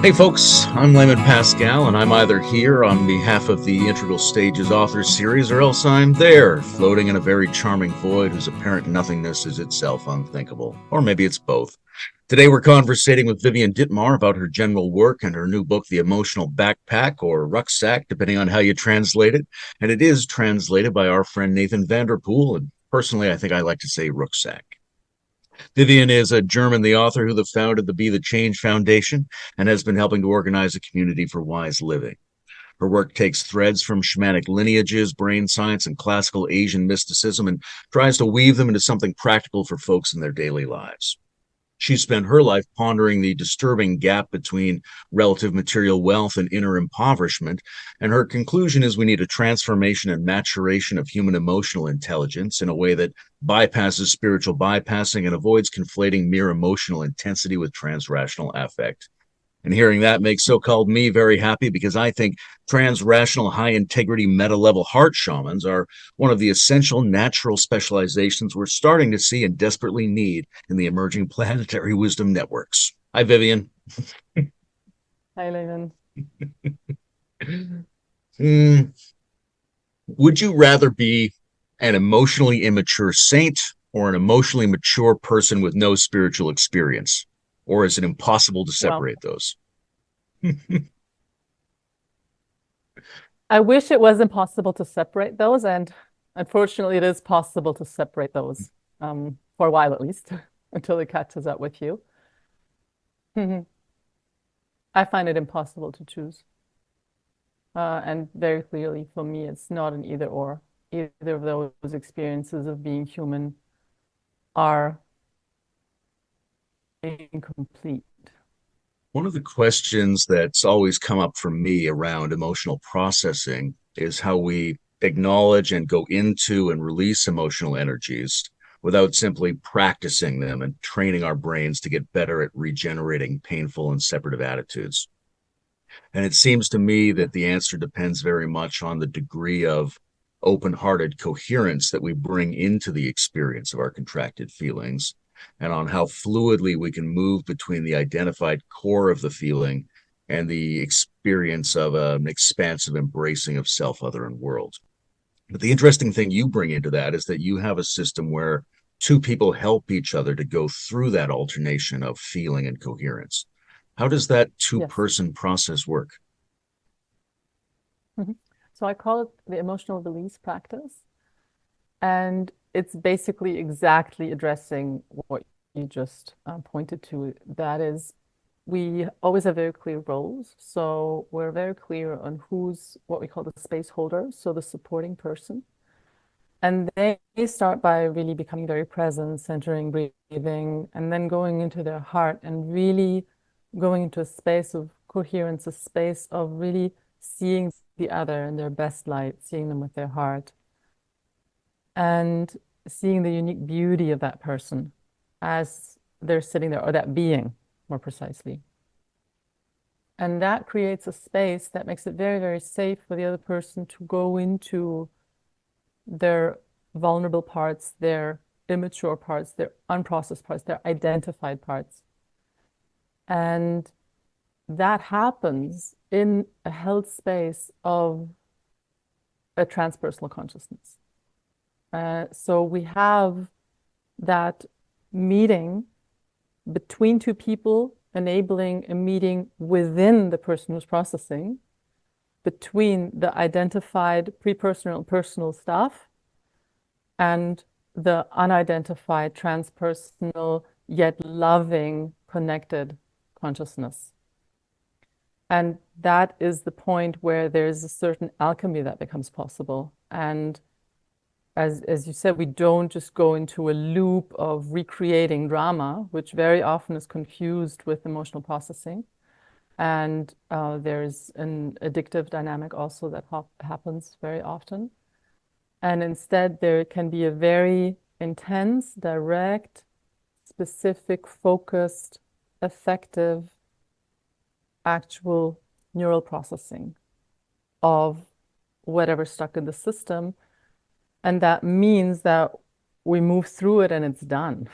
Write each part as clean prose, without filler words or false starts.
Hey folks, I'm Layman Pascal, and I'm either here on behalf of the Integral Stages author series, or else I'm there, floating in a very charming void whose apparent nothingness is itself unthinkable. Or maybe it's both. Today we're conversating with Vivian Dittmar about her general work and her new book, The Emotional Backpack, or Rucksack, depending on how you translate it. And it is translated by our friend Nathan Vanderpool, and personally I think I like to say rucksack. Vivian is a German, the author who founded the Be the Change Foundation and has been helping to organize a community for wise living. Her work takes threads from shamanic lineages, brain science, and classical Asian mysticism and tries to weave them into something practical for folks in their daily lives. She spent her life pondering the disturbing gap between relative material wealth and inner impoverishment, and her conclusion is we need a transformation and maturation of human emotional intelligence in a way that bypasses spiritual bypassing and avoids conflating mere emotional intensity with transrational affect. And hearing that makes so-called me very happy because I think trans-rational, high-integrity, meta-level heart shamans are one of the essential natural specializations we're starting to see and desperately need in the emerging planetary wisdom networks. Hi, Vivian. Hi, Layman. Mm, would you rather be an emotionally immature saint or an emotionally mature person with no spiritual experience? Or is it impossible to Well, separate those? I wish it was impossible to separate those, and unfortunately, it is possible to separate those for a while at least, until it catches up with you. I find it impossible to choose. And very clearly, for me, it's not an either or. Either of those experiences of being human are incomplete. One of the questions that's always come up for me around emotional processing is how we acknowledge and go into and release emotional energies without simply practicing them and training our brains to get better at regenerating painful and separative attitudes. And it seems to me Yeah. that the answer depends very much on the degree of open hearted coherence that we bring into the experience of our contracted feelings and on how fluidly we can move between the identified core of the feeling and the experience of an expansive embracing of self, other, and world. But the interesting thing you bring into that is that you have a system where two people help each other to go through that alternation of feeling and coherence. How does that two Yes. person process work? Mhm. So I call it the emotional release practice. And it's basically exactly addressing what you just pointed to. That is, we always have very clear roles. So we're very clear on who's what we call the space holder, so the supporting person. And they start by really becoming very present, centering, breathing, and then going into their heart and really going into a space of coherence, a space of really seeing the other in their best light, seeing them with their heart and seeing the unique beauty of that person as they're sitting there, or that being, more precisely. And that creates a space that makes it very, very safe for the other person to go into their vulnerable parts, their immature parts, their unprocessed parts, their identified parts. And that happens in a held space of a transpersonal consciousness. So we have that meeting between two people, enabling a meeting within the person who's processing, between the identified pre-personal personal stuff and the unidentified transpersonal yet loving connected consciousness. And that is the point where there's a certain alchemy that becomes possible. And as you said, we don't just go into a loop of recreating drama, which very often is confused with emotional processing. And there's an addictive dynamic also that happens very often. And instead, there can be a very intense, direct, specific, focused, effective, actual neural processing of whatever's stuck in the system. And that means that we move through it and it's done.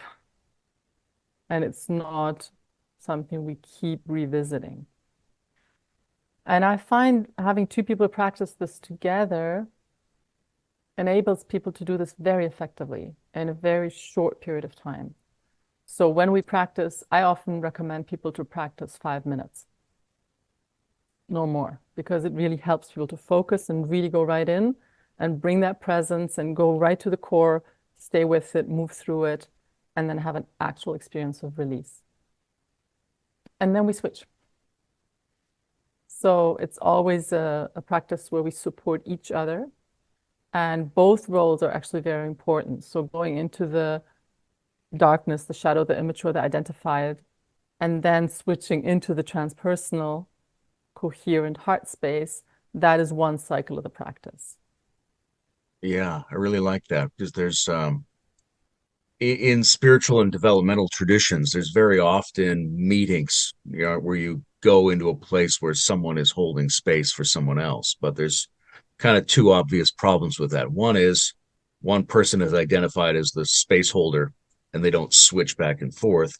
And it's not something we keep revisiting. And I find having two people practice this together enables people to do this very effectively in a very short period of time. So when we practice, I often recommend people to practice 5 minutes, no more, because it really helps people to focus and really go right in and bring that presence and go right to the core, stay with it, move through it, and then have an actual experience of release. And then we switch. So it's always a practice where we support each other. And both roles are actually very important. So going into the darkness, the shadow, the immature, the identified, and then switching into the transpersonal, coherent heart space, that is one cycle of the practice. Yeah, I really like that because there's in spiritual and developmental traditions, there's very often meetings, where you go into a place where someone is holding space for someone else. But there's kind of two obvious problems with that. One is one person is identified as the space holder and they don't switch back and forth.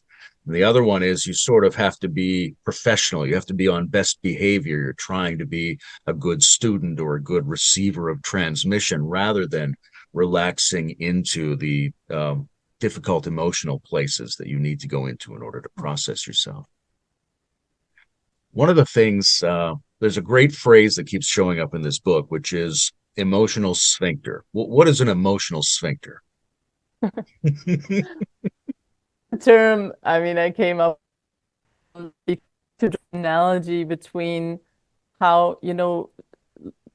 And the other one is you sort of have to be professional. You have to be on best behavior. You're trying to be a good student or a good receiver of transmission rather than relaxing into the difficult emotional places that you need to go into in order to process yourself. One of the things, there's a great phrase that keeps showing up in this book, which is emotional sphincter. What is an emotional sphincter? The term, I mean, I came up to the analogy between how,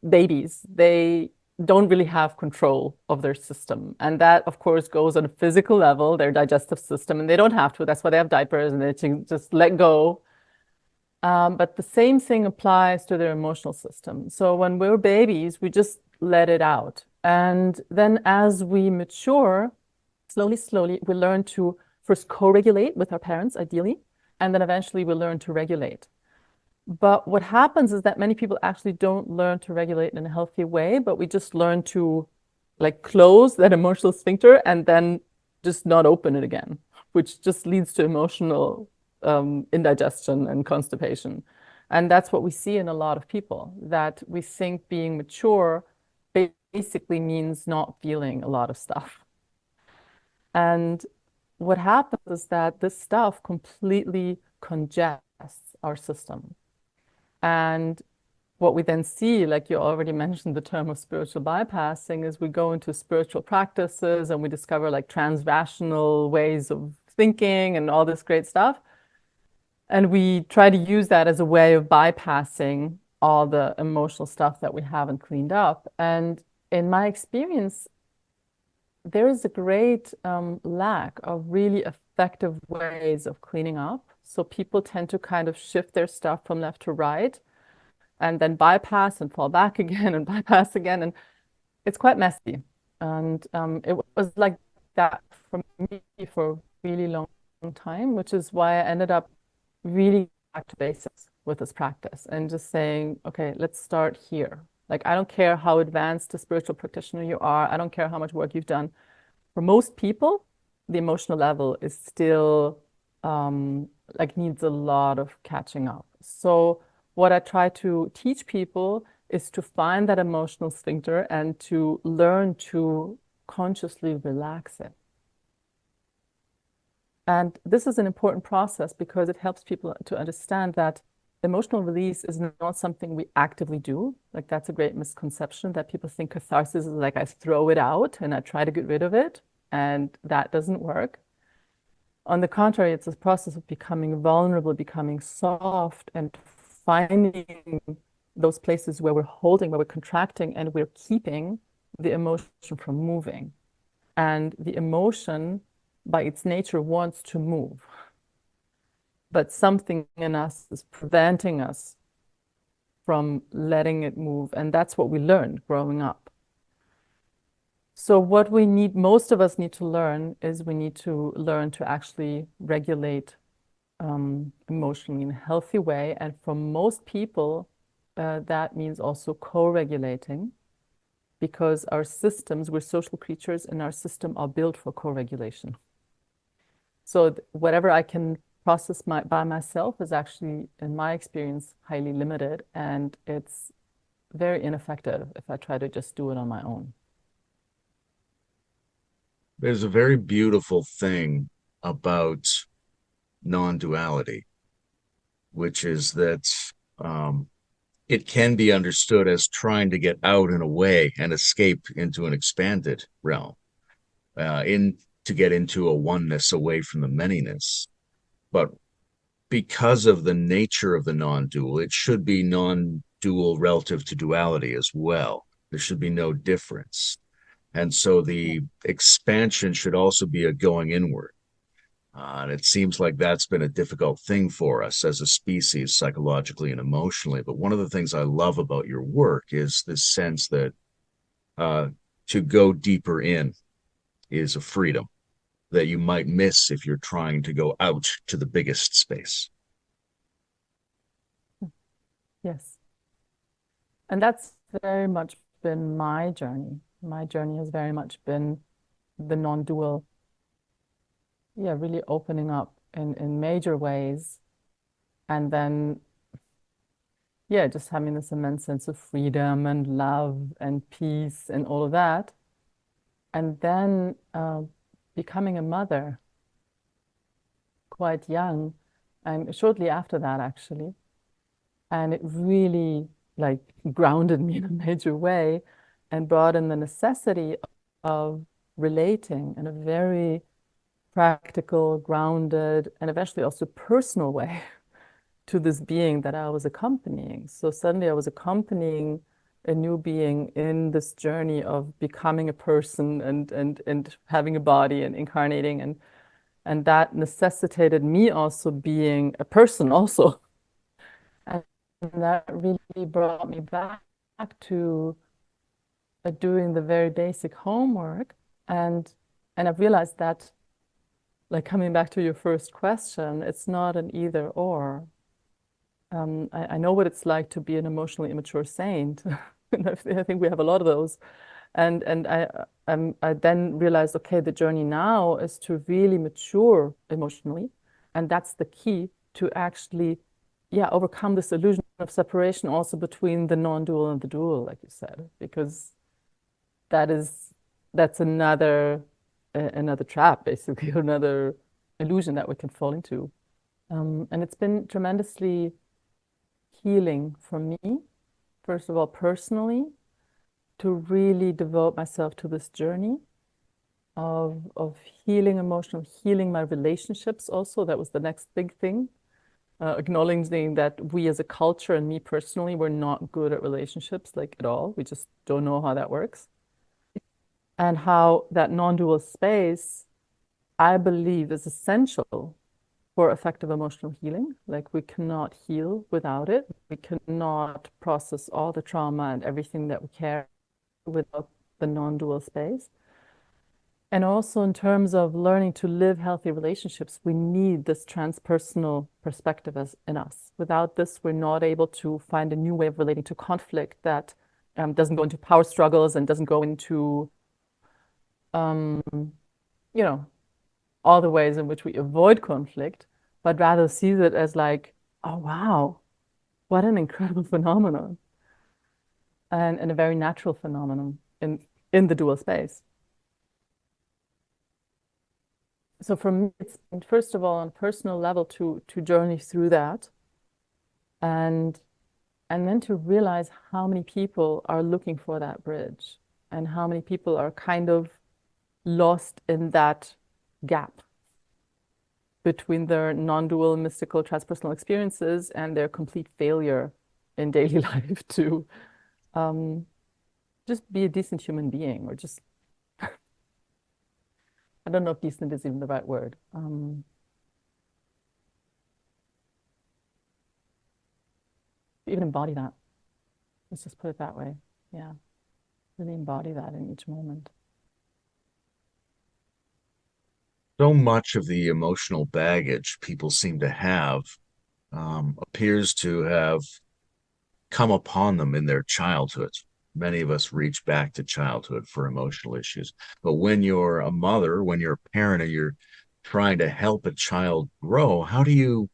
babies, they don't really have control of their system. And that, of course, goes on a physical level, their digestive system, and they don't have to. That's why they have diapers and they can just let go. But the same thing applies to their emotional system. So when we're babies, we just let it out. And then as we mature, slowly, we learn to first co-regulate with our parents, ideally, and then eventually we learn to regulate. But what happens is that many people actually don't learn to regulate in a healthy way, but we just learn to like close that emotional sphincter and then just not open it again, which just leads to emotional indigestion and constipation. And that's what we see in a lot of people, that we think being mature basically means not feeling a lot of stuff. And what happens is that this stuff completely congests our system. And what we then see, like you already mentioned the term of spiritual bypassing, is we go into spiritual practices and we discover like transrational ways of thinking and all this great stuff. And we try to use that as a way of bypassing all the emotional stuff that we haven't cleaned up. And in my experience, there is a great lack of really effective ways of cleaning up. So people tend to kind of shift their stuff from left to right and then bypass and fall back again and bypass again. And it's quite messy. And it was like that for me for a really long time, which is why I ended up really back to basics with this practice and just saying, okay, let's start here. Like, I don't care how advanced a spiritual practitioner you are. I don't care how much work you've done. For most people, the emotional level is still like needs a lot of catching up. So what I try to teach people is to find that emotional sphincter and to learn to consciously relax it. And this is an important process because it helps people to understand that emotional release is not something we actively do. Like that's a great misconception that people think catharsis is like I throw it out and I try to get rid of it, and that doesn't work. On the contrary, it's a process of becoming vulnerable, becoming soft, and finding those places where we're holding, where we're contracting, and we're keeping the emotion from moving. And the emotion, by its nature, wants to move. But something in us is preventing us from letting it move. And that's what we learned growing up. So what we need, most of us need to learn is we need to learn to actually regulate emotionally in a healthy way. And for most people, that means also co-regulating because our systems, we're social creatures and our system are built for co-regulation. So whatever I can process by myself is actually, in my experience, highly limited, and it's very ineffective if I try to just do it on my own. There's a very beautiful thing about non-duality, which is that um, it can be understood as trying to get out and away and escape into an expanded realm, in to get into a oneness away from the manyness. But because of the nature of the non-dual, it should be non-dual relative to duality as well. There should be no difference. And so the expansion should also be a going inward. And it seems like that's been a difficult thing for us as a species, psychologically and emotionally. But one of the things I love about your work is this sense that uh, to go deeper in is a freedom that you might miss if you're trying to go out to the biggest space. Yes. And that's very much been my journey. My journey has very much been the non-dual, yeah, really opening up in major ways. And then, yeah, just having this immense sense of freedom and love and peace and all of that. And then becoming a mother quite young, and shortly after that, actually. And it really like grounded me in a major way and brought in the necessity of relating in a very practical, grounded, and eventually also personal way to this being that I was accompanying. So suddenly I was accompanying a new being in this journey of becoming a person and having a body and incarnating, and that necessitated me also being a person also. And that really brought me back to doing the very basic homework. And I've realized that, like coming back to your first question, it's not an either or. I know what it's like to be an emotionally immature saint. And I think we have a lot of those. I then realized, okay, the journey now is to really mature emotionally, and that's the key to actually, yeah, overcome this illusion of separation also between the non-dual and the dual, like you said, because that is that's another trap, basically, another illusion that we can fall into. And it's been tremendously healing for me, first of all, personally, to really devote myself to this journey of healing emotional, healing my relationships also. That was the next big thing. Acknowledging that we as a culture and me personally, we're not good at relationships, like at all. We just don't know how that works. And how that non-dual space, I believe, is essential for effective emotional healing. Like we cannot heal without it. We cannot process all the trauma and everything that we carry without the non-dual space. And also in terms of learning to live healthy relationships, we need this transpersonal perspective as in us. Without this, we're not able to find a new way of relating to conflict that doesn't go into power struggles and doesn't go into, um, you know, all the ways in which we avoid conflict, but rather sees it as like, oh, wow, what an incredible phenomenon and a very natural phenomenon in the dual space. So for me, it's been, first of all, on a personal level to journey through that and then to realize how many people are looking for that bridge and how many people are kind of lost in that gap between their non-dual mystical transpersonal experiences and their complete failure in daily life to um, just be a decent human being, or just, I don't know if decent is even the right word. Even embody that. Let's just put it that way. Yeah, really embody that in each moment. So much of the emotional baggage people seem to have appears to have come upon them in their childhood. Many of us reach back to childhood for emotional issues. But when you're a mother, when you're a parent, and you're trying to help a child grow, how do you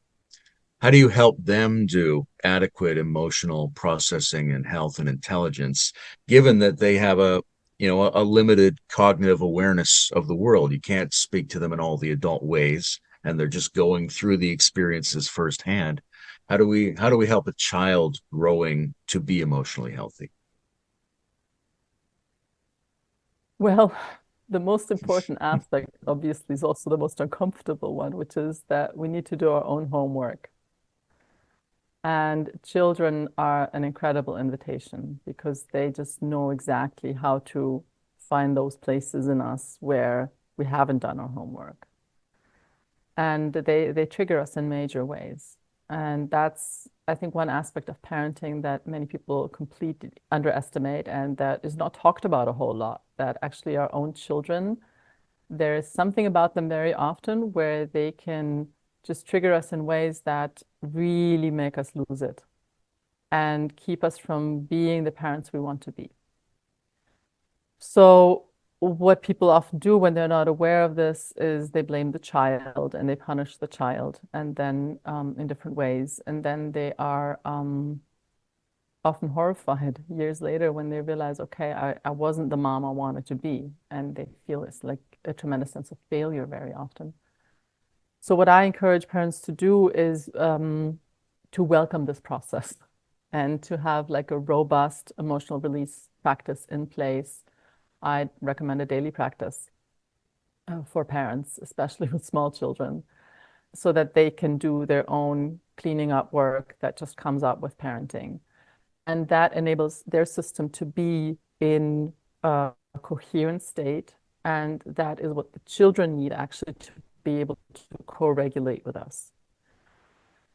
help them do adequate emotional processing and health and intelligence, given that they have a limited cognitive awareness of the world? You can't speak to them in all the adult ways, and they're just going through the experiences firsthand. How do we help a child growing to be emotionally healthy? Well, the most important aspect, obviously, is also the most uncomfortable one, which is that we need to do our own homework. And children are an incredible invitation because they just know exactly how to find those places in us where we haven't done our homework. And they trigger us in major ways. And that's, I think, one aspect of parenting that many people completely underestimate and that is not talked about a whole lot, that actually our own children, there is something about them very often where they can just trigger us in ways that really make us lose it and keep us from being the parents we want to be. So what people often do when they're not aware of this is they blame the child and they punish the child and then in different ways. And then they are often horrified years later when they realize, okay, I wasn't the mom I wanted to be. And they feel it's like a tremendous sense of failure very often. So what I encourage parents to do is to welcome this process and to have like a robust emotional release practice in place. I recommend a daily practice for parents, especially with small children, so that they can do their own cleaning up work that just comes up with parenting. And that enables their system to be in a coherent state. And that is what the children need actually to be able to co-regulate with us.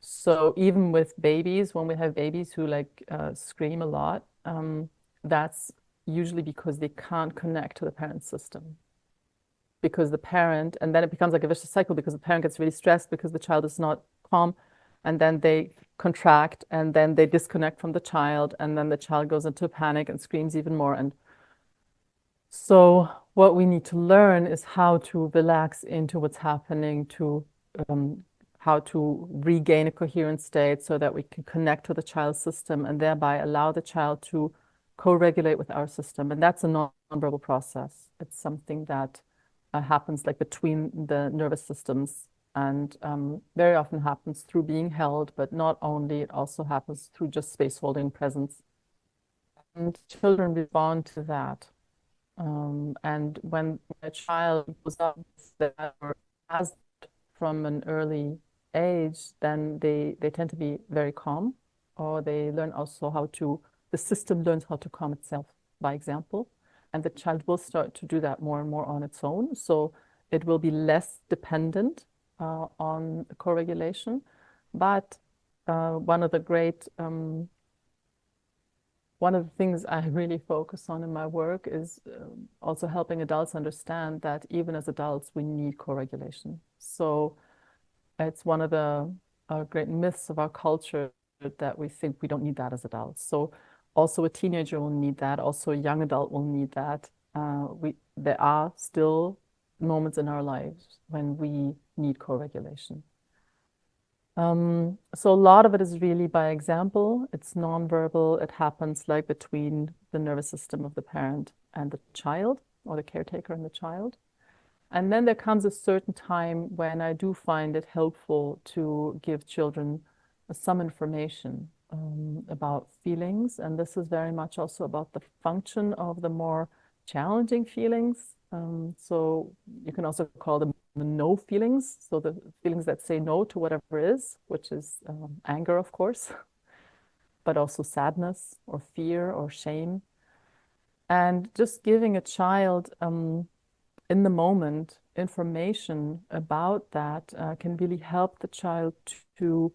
So even with babies, when we have babies who like scream a lot, that's usually because they can't connect to the parent system. Because the parent, and then it becomes like a vicious cycle because the parent gets really stressed because the child is not calm, and then they contract, and then they disconnect from the child, and then the child goes into panic and screams even more. And so what we need to learn is how to relax into what's happening, to how to regain a coherent state so that we can connect to the child's system and thereby allow the child to co-regulate with our system. And that's a non-verbal process. It's something that happens like between the nervous systems and very often happens through being held, but not only, it also happens through just space holding presence. And children respond to that. And when a child goes up with that or has from an early age, then they tend to be very calm, or they learn also how to, the system learns how to calm itself by example. And the child will start to do that more and more on its own. So it will be less dependent on co-regulation. But one of the great one of the things I really focus on in my work is also helping adults understand that even as adults, we need co-regulation. So it's one of the great myths of our culture that we think we don't need that as adults. So also a teenager will need that. Also a young adult will need that. There are still moments in our lives when we need co-regulation. So a lot of it is really by example. It's nonverbal. It happens like between the nervous system of the parent and the child, or the caretaker and the child. And then there comes a certain time when I do find it helpful to give children some information about feelings. And this is very much also about the function of the more challenging feelings. So you can also call them the no feelings. So the feelings that say no to whatever is, which is anger, of course, but also sadness or fear or shame. And just giving a child in the moment information about that can really help the child to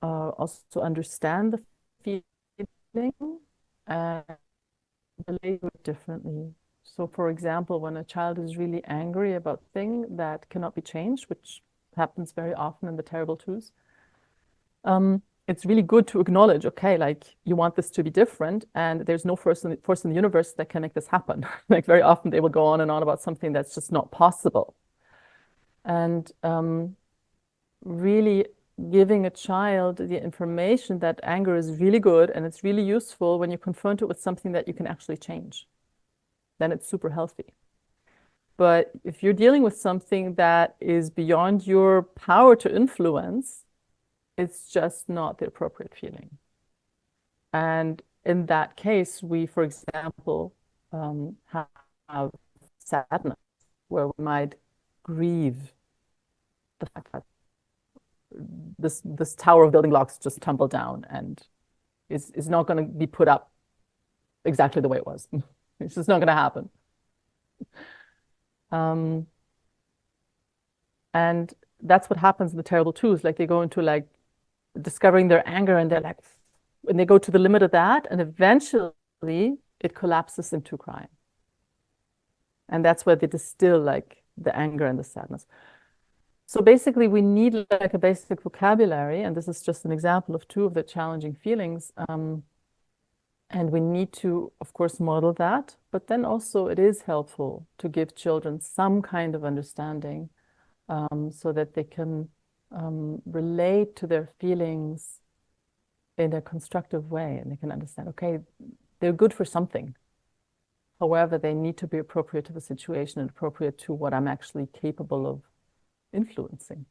also understand the feeling and relate to it differently. So, for example, when a child is really angry about a thing that cannot be changed, which happens very often in the terrible twos, it's really good to acknowledge, okay, like you want this to be different, and there's no force in the universe that can make this happen. Like very often they will go on and on about something that's just not possible. And really giving a child the information that anger is really good and it's really useful when you confront it with something that you can actually change. Then it's super healthy. But if you're dealing with something that is beyond your power to influence, it's just not the appropriate feeling. And in that case, we, for example, have sadness, where we might grieve the fact that this tower of building blocks just tumbled down and is not going to be put up exactly the way it was. It's just not going to happen. And that's what happens in the terrible twos. Like they go into like discovering their anger and they're like, and they go to the limit of that, and eventually it collapses into crying. And that's where they distill like the anger and the sadness. So basically, we need like a basic vocabulary, and this is just an example of two of the challenging feelings. And we need to, of course, model that, but then also it is helpful to give children some kind of understanding so that they can relate to their feelings in a constructive way, and they can understand, okay, they're good for something. However, they need to be appropriate to the situation and appropriate to what I'm actually capable of influencing.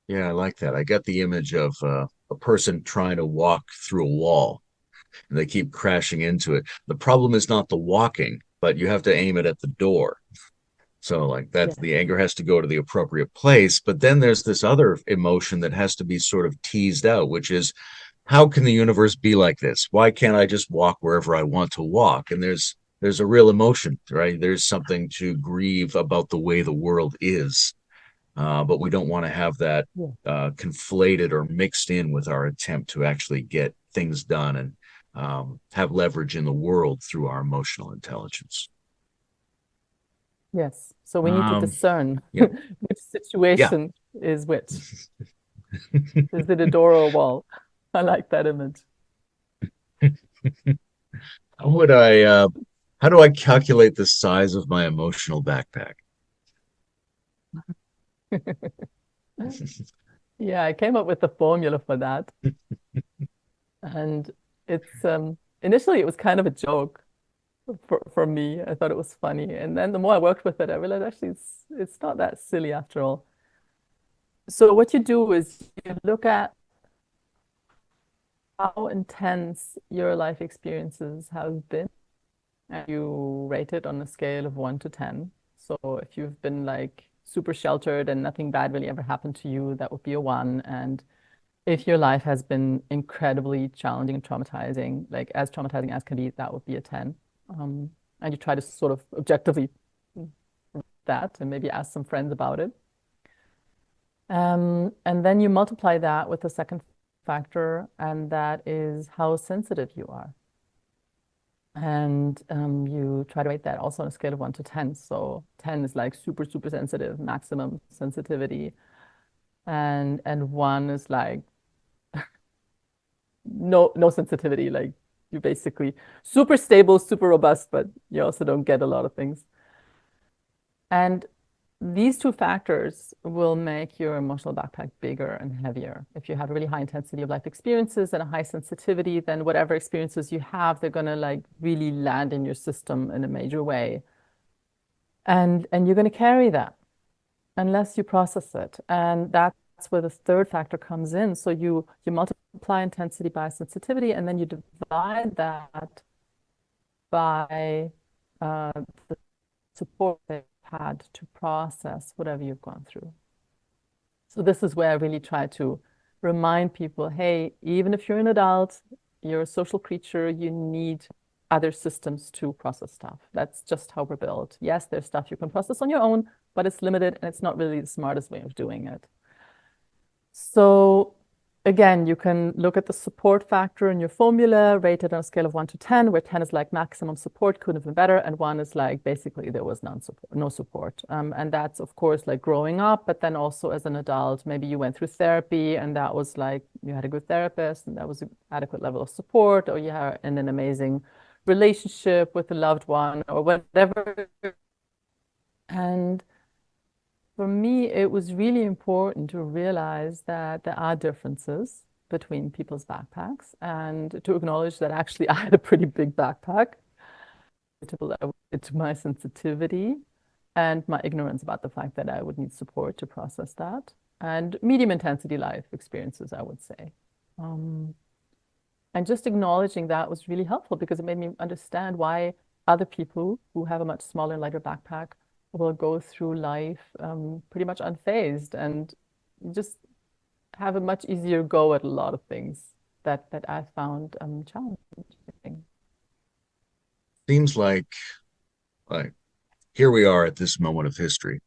Yeah, I like that. I got the image of a person trying to walk through a wall and they keep crashing into it. The problem is not the walking, but you have to aim it at the door. So, like that, Yeah. the anger has to go to the appropriate place. But then there's this other emotion that has to be sort of teased out, which is how can the universe be like this? Why can't I just walk wherever I want to walk? And there's a real emotion, right? There's something to grieve about the way the world is. But we don't want to have that Yeah. conflated or mixed in with our attempt to actually get things done and have leverage in the world through our emotional intelligence. Yes. So we need to Um, discern yeah, which yeah. situation is which. Is it a door or a wall? I like that image. How would I? How do I calculate the size of my emotional backpack? Yeah, I came up with the formula for that. And it's initially it was kind of a joke for me. I thought it was funny. And then the more I worked with it, I realized actually it's not that silly after all. So what you do is you look at how intense your life experiences have been, and you rate it on a scale of 1 to 10. So if you've been like super sheltered and nothing bad really ever happened to you, that would be a 1. And if your life has been incredibly challenging and traumatizing, like as traumatizing as can be, that would be a 10. And you try to sort of objectively that and maybe ask some friends about it. And then you multiply that with the second factor, and that is how sensitive you are. And you try to rate that also on a scale of 1 to 10. So 10 is like super, super sensitive, maximum sensitivity. And 1 is like no sensitivity. Like you're basically super stable, super robust, but you also don't get a lot of things. And these two factors will make your emotional backpack bigger and heavier. If you have a really high intensity of life experiences and a high sensitivity, then whatever experiences you have, they're gonna like really land in your system in a major way. And you're gonna carry that unless you process it. And that's where the third factor comes in. So you multiply intensity by sensitivity, and then you divide that by the support they've had to process whatever you've gone through. So this is where I really try to remind people, hey, even if you're an adult, you're a social creature, you need other systems to process stuff. That's just how we're built. Yes, there's stuff you can process on your own, but it's limited and it's not really the smartest way of doing it. So again, you can look at the support factor in your formula, rated on a scale of 1 to 10, where 10 is like maximum support, couldn't have been better, and 1 is like basically there was no support. And that's, of course, like growing up, but then also as an adult, maybe you went through therapy and that was like you had a good therapist and that was an adequate level of support, or you are in an amazing relationship with a loved one, or whatever And for me, it was really important to realize that there are differences between people's backpacks and to acknowledge that actually I had a pretty big backpack to my sensitivity and my ignorance about the fact that I would need support to process that, and medium intensity life experiences, I would say. Um, and just acknowledging that was really helpful because it made me understand why other people who have a much smaller, lighter backpack will go through life pretty much unfazed and just have a much easier go at a lot of things that I found challenging. Seems like here we are at this moment of history,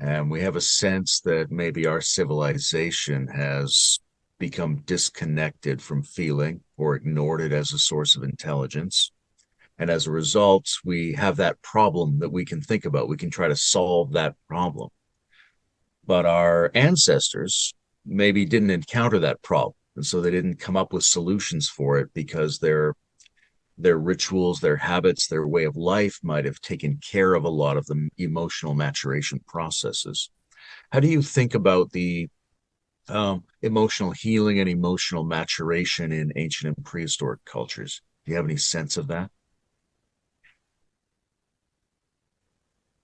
and we have a sense that maybe our civilization has become disconnected from feeling or ignored it as a source of intelligence. And as a result, we have that problem that we can think about. We can try to solve that problem. But our ancestors maybe didn't encounter that problem. And so they didn't come up with solutions for it because their rituals, their habits, their way of life might have taken care of a lot of the emotional maturation processes. How do you think about the emotional healing and emotional maturation in ancient and prehistoric cultures? Do you have any sense of that?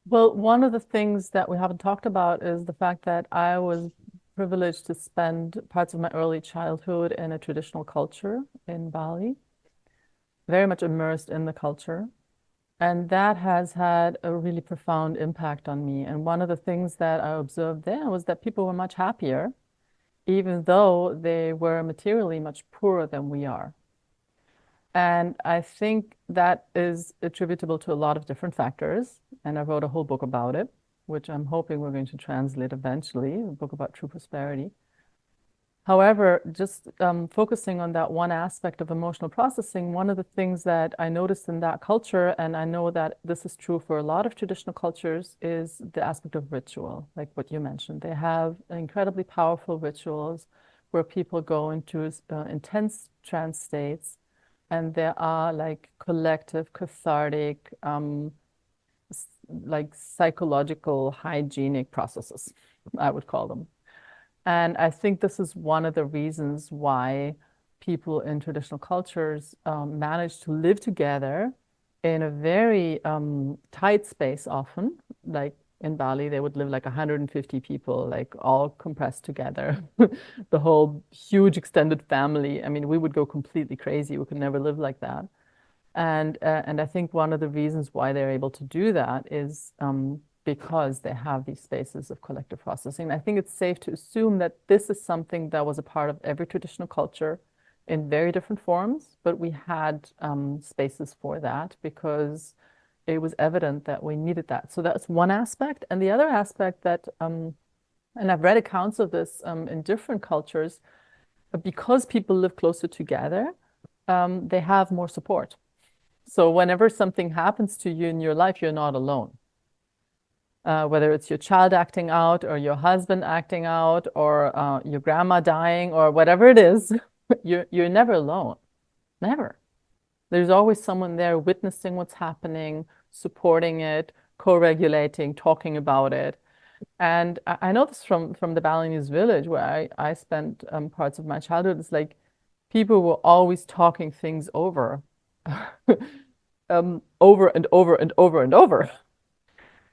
Well, one of the things that we haven't talked about is the fact that I was privileged to spend parts of my early childhood in a traditional culture in Bali, very much immersed in the culture. And that has had a really profound impact on me. And one of the things that I observed there was that people were much happier, even though they were materially much poorer than we are. And I think that is attributable to a lot of different factors. And I wrote a whole book about it, which I'm hoping we're going to translate eventually, a book about true prosperity. However, just focusing on that one aspect of emotional processing, one of the things that I noticed in that culture, and I know that this is true for a lot of traditional cultures, is the aspect of ritual, like what you mentioned. They have incredibly powerful rituals where people go into intense trance states, and there are like collective, cathartic, like psychological, hygienic processes, I would call them. And I think this is one of the reasons why people in traditional cultures manage to live together in a very tight space often. Like in Bali, they would live like 150 people, like all compressed together. The whole huge extended family. I mean, we would go completely crazy. We could never live like that. And I think one of the reasons why they're able to do that is because they have these spaces of collective processing. I think it's safe to assume that this is something that was a part of every traditional culture in very different forms, but we had spaces for that because it was evident that we needed that. So that's one aspect. And the other aspect that, and I've read accounts of this in different cultures, because people live closer together, they have more support. So whenever something happens to you in your life, you're not alone. Whether it's your child acting out or your husband acting out or your grandma dying or whatever it is, you're never alone. Never. There's always someone there witnessing what's happening, supporting it, co-regulating, talking about it. And I know this from the Balinese village where I spent parts of my childhood. It's like people were always talking things over, over and over and over and over.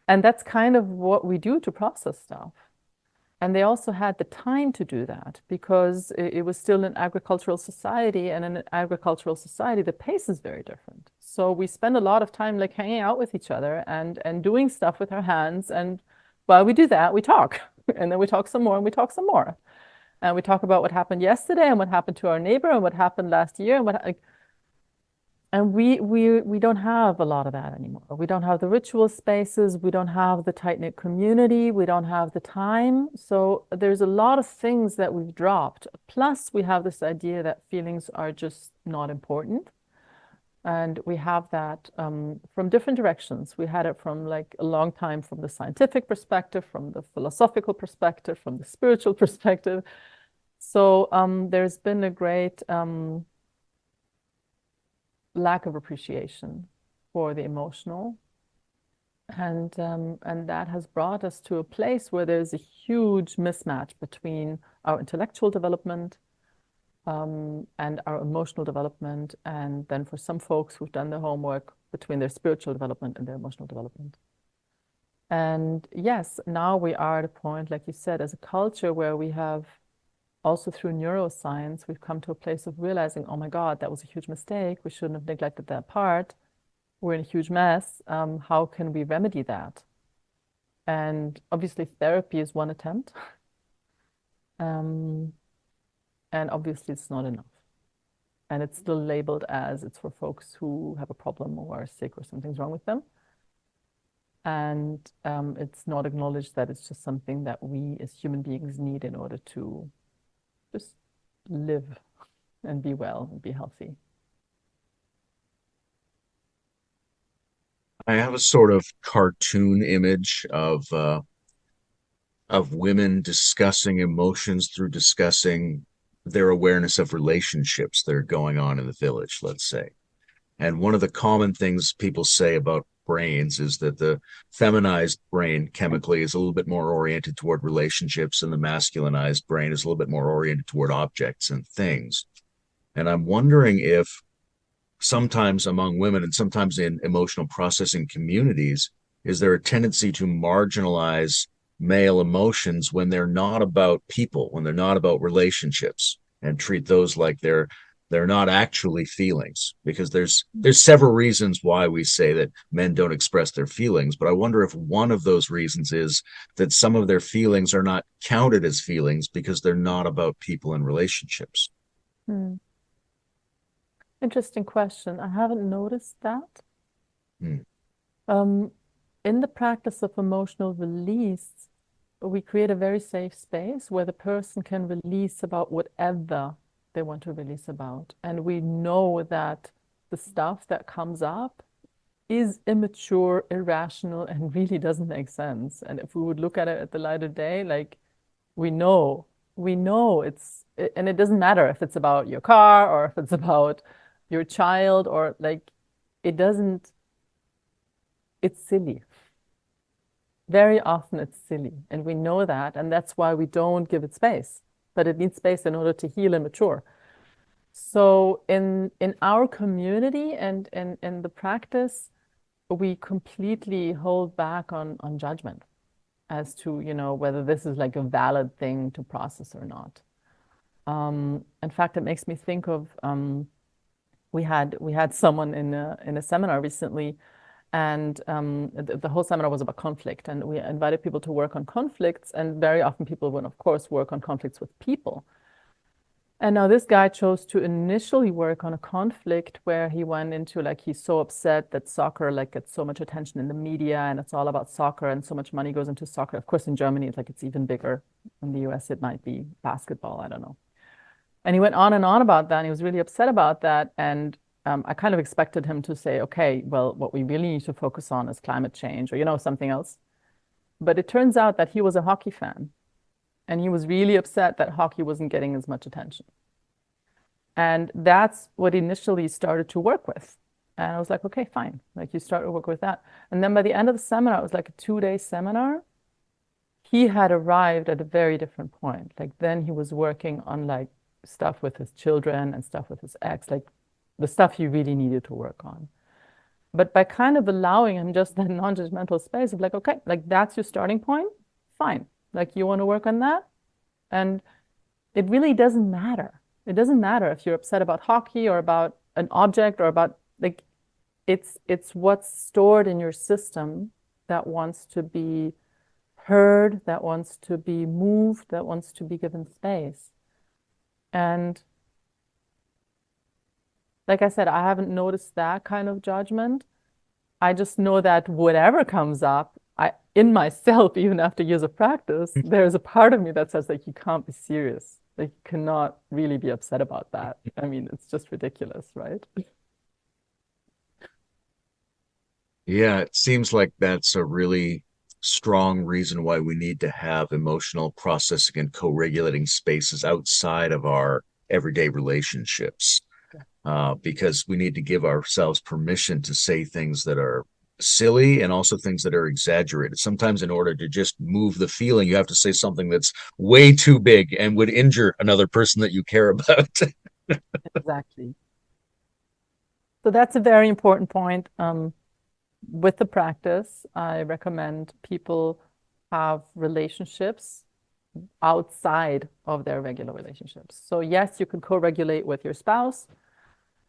And that's kind of what we do to process stuff. And they also had the time to do that because it was still an agricultural society. And in an agricultural society, the pace is very different. So we spend a lot of time like hanging out with each other and doing stuff with our hands. And while we do that, we talk. And then we talk some more and we talk some more. And we talk about what happened yesterday and what happened to our neighbor and what happened last year and what like, and we don't have a lot of that anymore. We don't have the ritual spaces. We don't have the tight-knit community. We don't have the time. So there's a lot of things that we've dropped. Plus, we have this idea that feelings are just not important. And we have that from different directions. We had it from like a long time from the scientific perspective, from the philosophical perspective, from the spiritual perspective. So there's been a great lack of appreciation for the emotional. And that has brought us to a place where there's a huge mismatch between our intellectual development and our emotional development, and then for some folks who've done their homework, between their spiritual development and their emotional development. And yes, now we are at a point, like you said, as a culture where we have also through neuroscience, we've come to a place of realizing, oh my God, that was a huge mistake. We shouldn't have neglected that part. We're in a huge mess. How can we remedy that? And obviously, therapy is one attempt. Um, and obviously, it's not enough. And it's still labeled as it's for folks who have a problem or are sick or something's wrong with them. And it's not acknowledged that it's just something that we as human beings need in order to just live and be well and be healthy. I have a sort of cartoon image of women discussing emotions through discussing their awareness of relationships that are going on in the village, let's say. And one of the common things people say about brains is that the feminized brain chemically is a little bit more oriented toward relationships, and the masculinized brain is a little bit more oriented toward objects and things. And I'm wondering if sometimes among women and sometimes in emotional processing communities, is there a tendency to marginalize male emotions when they're not about people, when they're not about relationships, and treat those like they're not actually feelings? Because there's several reasons why we say that men don't express their feelings, but I wonder if one of those reasons is that some of their feelings are not counted as feelings because they're not about people and relationships. Hmm. Interesting question. I haven't noticed that. Hmm. Um, in the practice of emotional release, we create a very safe space where the person can release about whatever they want to release about. And we know that the stuff that comes up is immature, irrational, and really doesn't make sense. And if we would look at it at the light of day, like we know, we know and it doesn't matter if it's about your car or if it's about your child or like, it doesn't, it's silly. Very often it's silly, and we know that, and that's why we don't give it space. But it needs space in order to heal and mature. So in our community and in the practice, we completely hold back on judgment as to, whether this is like a valid thing to process or not. In fact, it makes me think of we had someone in a seminar recently, and the whole seminar was about conflict, and we invited people to work on conflicts, and very often people would, of course, work on conflicts with people. And now this guy chose to initially work on a conflict where he went into like he's so upset that soccer like gets so much attention in the media and it's all about soccer and so much money goes into soccer. Of course, in Germany, it's like it's even bigger. In the US, it might be basketball. I don't know. And he went on and on about that. And he was really upset about that. And I kind of expected him to say, okay, well, what we really need to focus on is climate change or, something else. But it turns out that he was a hockey fan and he was really upset that hockey wasn't getting as much attention. And that's what he initially started to work with. And I was like, okay, fine. Like you start to work with that. And then by the end of the seminar, it was like a 2-day seminar. He had arrived at a very different point. Like then he was working on like stuff with his children and stuff with his ex, like the stuff he really needed to work on. But by kind of allowing him just that non-judgmental space of like, okay, like that's your starting point, fine. Like you want to work on that. And it really doesn't matter. It doesn't matter if you're upset about hockey or about an object or about like it's what's stored in your system that wants to be heard, that wants to be moved, that wants to be given space. And like I said, I haven't noticed that kind of judgment. I just know that whatever comes up, in myself, even after years of practice, there's a part of me that says like you can't be serious. Like you cannot really be upset about that. I mean, it's just ridiculous, right? Yeah, it seems like that's a really strong reason why we need to have emotional processing and co-regulating spaces outside of our everyday relationships, because we need to give ourselves permission to say things that are silly and also things that are exaggerated. Sometimes, in order to just move the feeling, you have to say something that's way too big and would injure another person that you care about. Exactly. So that's a very important point. With the practice, I recommend people have relationships outside of their regular relationships. So yes, you can co-regulate with your spouse.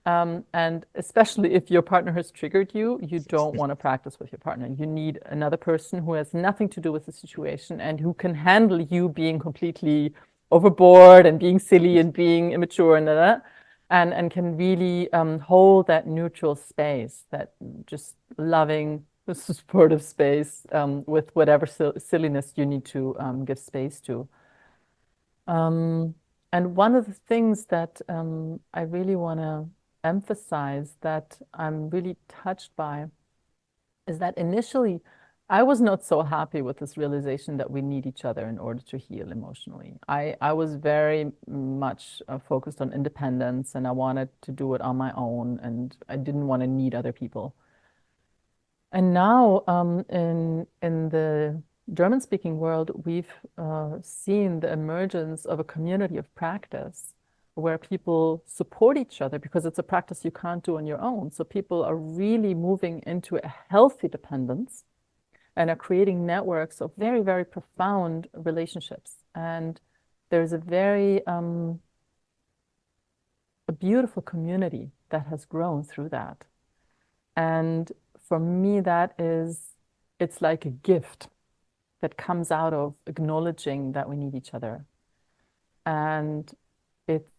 And especially if your partner has triggered you, you don't want to practice with your partner. You need another person who has nothing to do with the situation and who can handle you being completely overboard and being silly and being immature and that, and can really hold that neutral space, that just loving, supportive space with whatever silliness you need to give space to. Um, and one of the things that I really want to emphasize that I'm really touched by is that initially I was not so happy with this realization that we need each other in order to heal emotionally. I was very much focused on independence and I wanted to do it on my own and I didn't want to need other people. And now, in the German-speaking world, we've seen the emergence of a community of practice where people support each other because it's a practice you can't do on your own. So people are really moving into a healthy dependence and are creating networks of very, very profound relationships. And there's a beautiful community that has grown through that. And for me, it's like a gift that comes out of acknowledging that we need each other. And it's,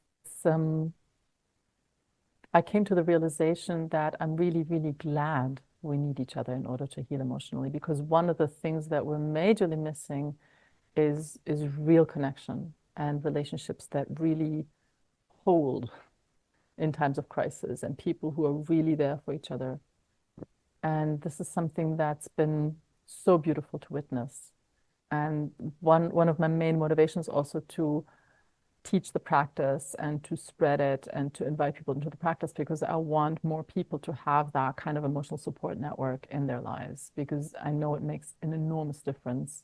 I came to the realization that I'm really, really glad we need each other in order to heal emotionally, because one of the things that we're majorly missing is real connection and relationships that really hold in times of crisis and people who are really there for each other. And this is something that's been so beautiful to witness. And one of my main motivations also to teach the practice and to spread it and to invite people into the practice because I want more people to have that kind of emotional support network in their lives because I know it makes an enormous difference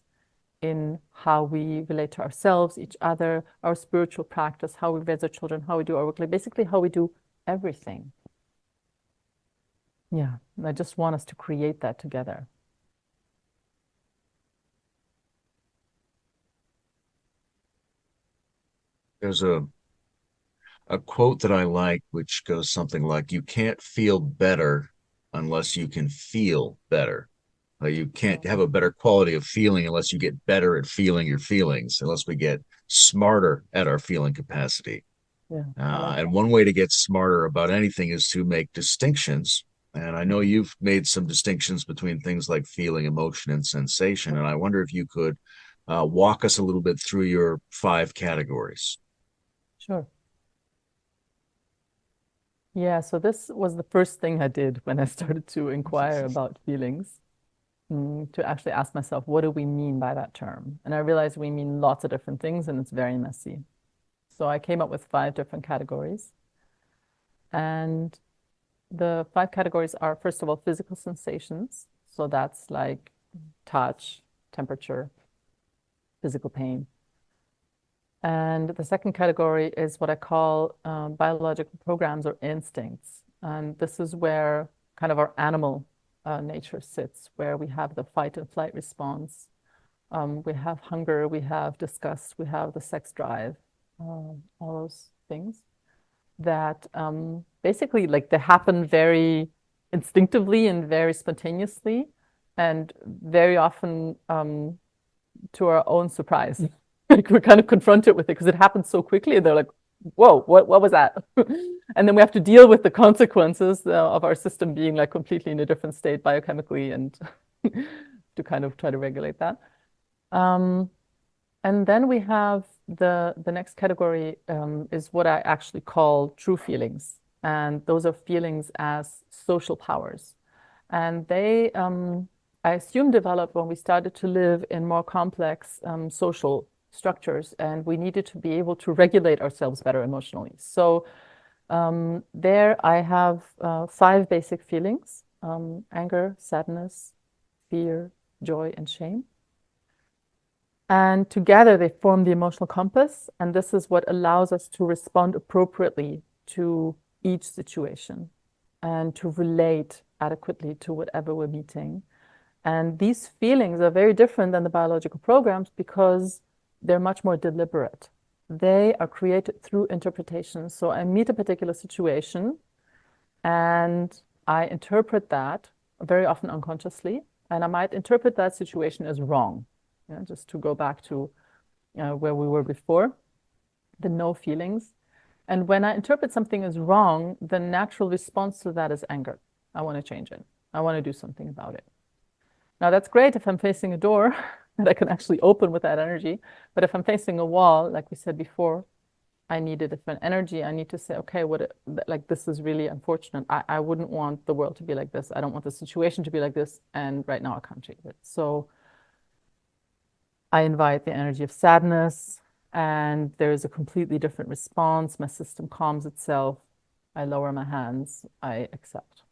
in how we relate to ourselves, each other, our spiritual practice, how we raise our children, how we do our work, like basically how we do everything. Yeah, I just want us to create that together. There's a quote that I like, which goes something like, "You can't feel better unless you can feel better. You can't have a better quality of feeling unless you get better at feeling your feelings, unless we get smarter at our feeling capacity." Yeah, I like And that. one way to get smarter about anything is to make distinctions. And I know you've made some distinctions between things like feeling, emotion, and sensation. And I wonder if you could walk us a little bit through your five categories. Sure. Yeah, so this was the first thing I did when I started to inquire about feelings, to actually ask myself, what do we mean by that term? And I realized we mean lots of different things and it's very messy. So I came up with five different categories. And the five categories are, first of all, physical sensations. So that's like touch, temperature, physical pain. And the second category is what I call biological programs or instincts. And this is where kind of our animal nature sits, where we have the fight and flight response. We have hunger, we have disgust, we have the sex drive, all those things that basically like they happen very instinctively and very spontaneously and very often to our own surprise. Like we're kind of confronted with it because it happens so quickly and they're like, whoa, what was that? And then we have to deal with the consequences of our system being like completely in a different state biochemically and to kind of try to regulate that. Um, and then we have the next category is what I actually call true feelings. And those are feelings as social powers. And they, I assume, developed when we started to live in more complex social structures and we needed to be able to regulate ourselves better emotionally. So there I have five basic feelings. anger, sadness, fear, joy, and shame. And together they form the emotional compass, and this is what allows us to respond appropriately to each situation and to relate adequately to whatever we're meeting. And these feelings are very different than the biological programs because they're much more deliberate. They are created through interpretation. So I meet a particular situation and I interpret that very often unconsciously, and I might interpret that situation as wrong. Yeah, just to go back to where we were before, the no feelings. And when I interpret something as wrong, the natural response to that is anger. I want to change it. I want to do something about it. Now, that's great if I'm facing a door that I can actually open with that energy. But if I'm facing a wall, like we said before, I need a different energy. I need to say, okay, like this is really unfortunate. I wouldn't want the world to be like this. I don't want the situation to be like this. And right now I can't change it. So I invite the energy of sadness, and there's a completely different response. My system calms itself. I lower my hands. I accept.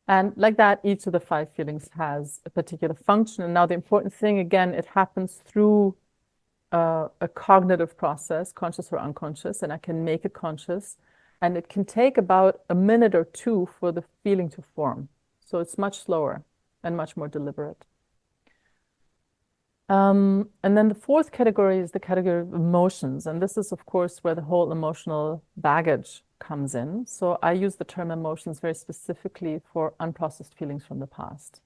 And like that, each of the 5 feelings has a particular function. And now the important thing, again, it happens through a cognitive process, conscious or unconscious, and I can make it conscious. And it can take about a minute or 2 for the feeling to form. So it's much slower and much more deliberate. And then the 4th category is the category of emotions. And this is, of course, where the whole emotional baggage comes in. So I use the term emotions very specifically for unprocessed feelings from the past.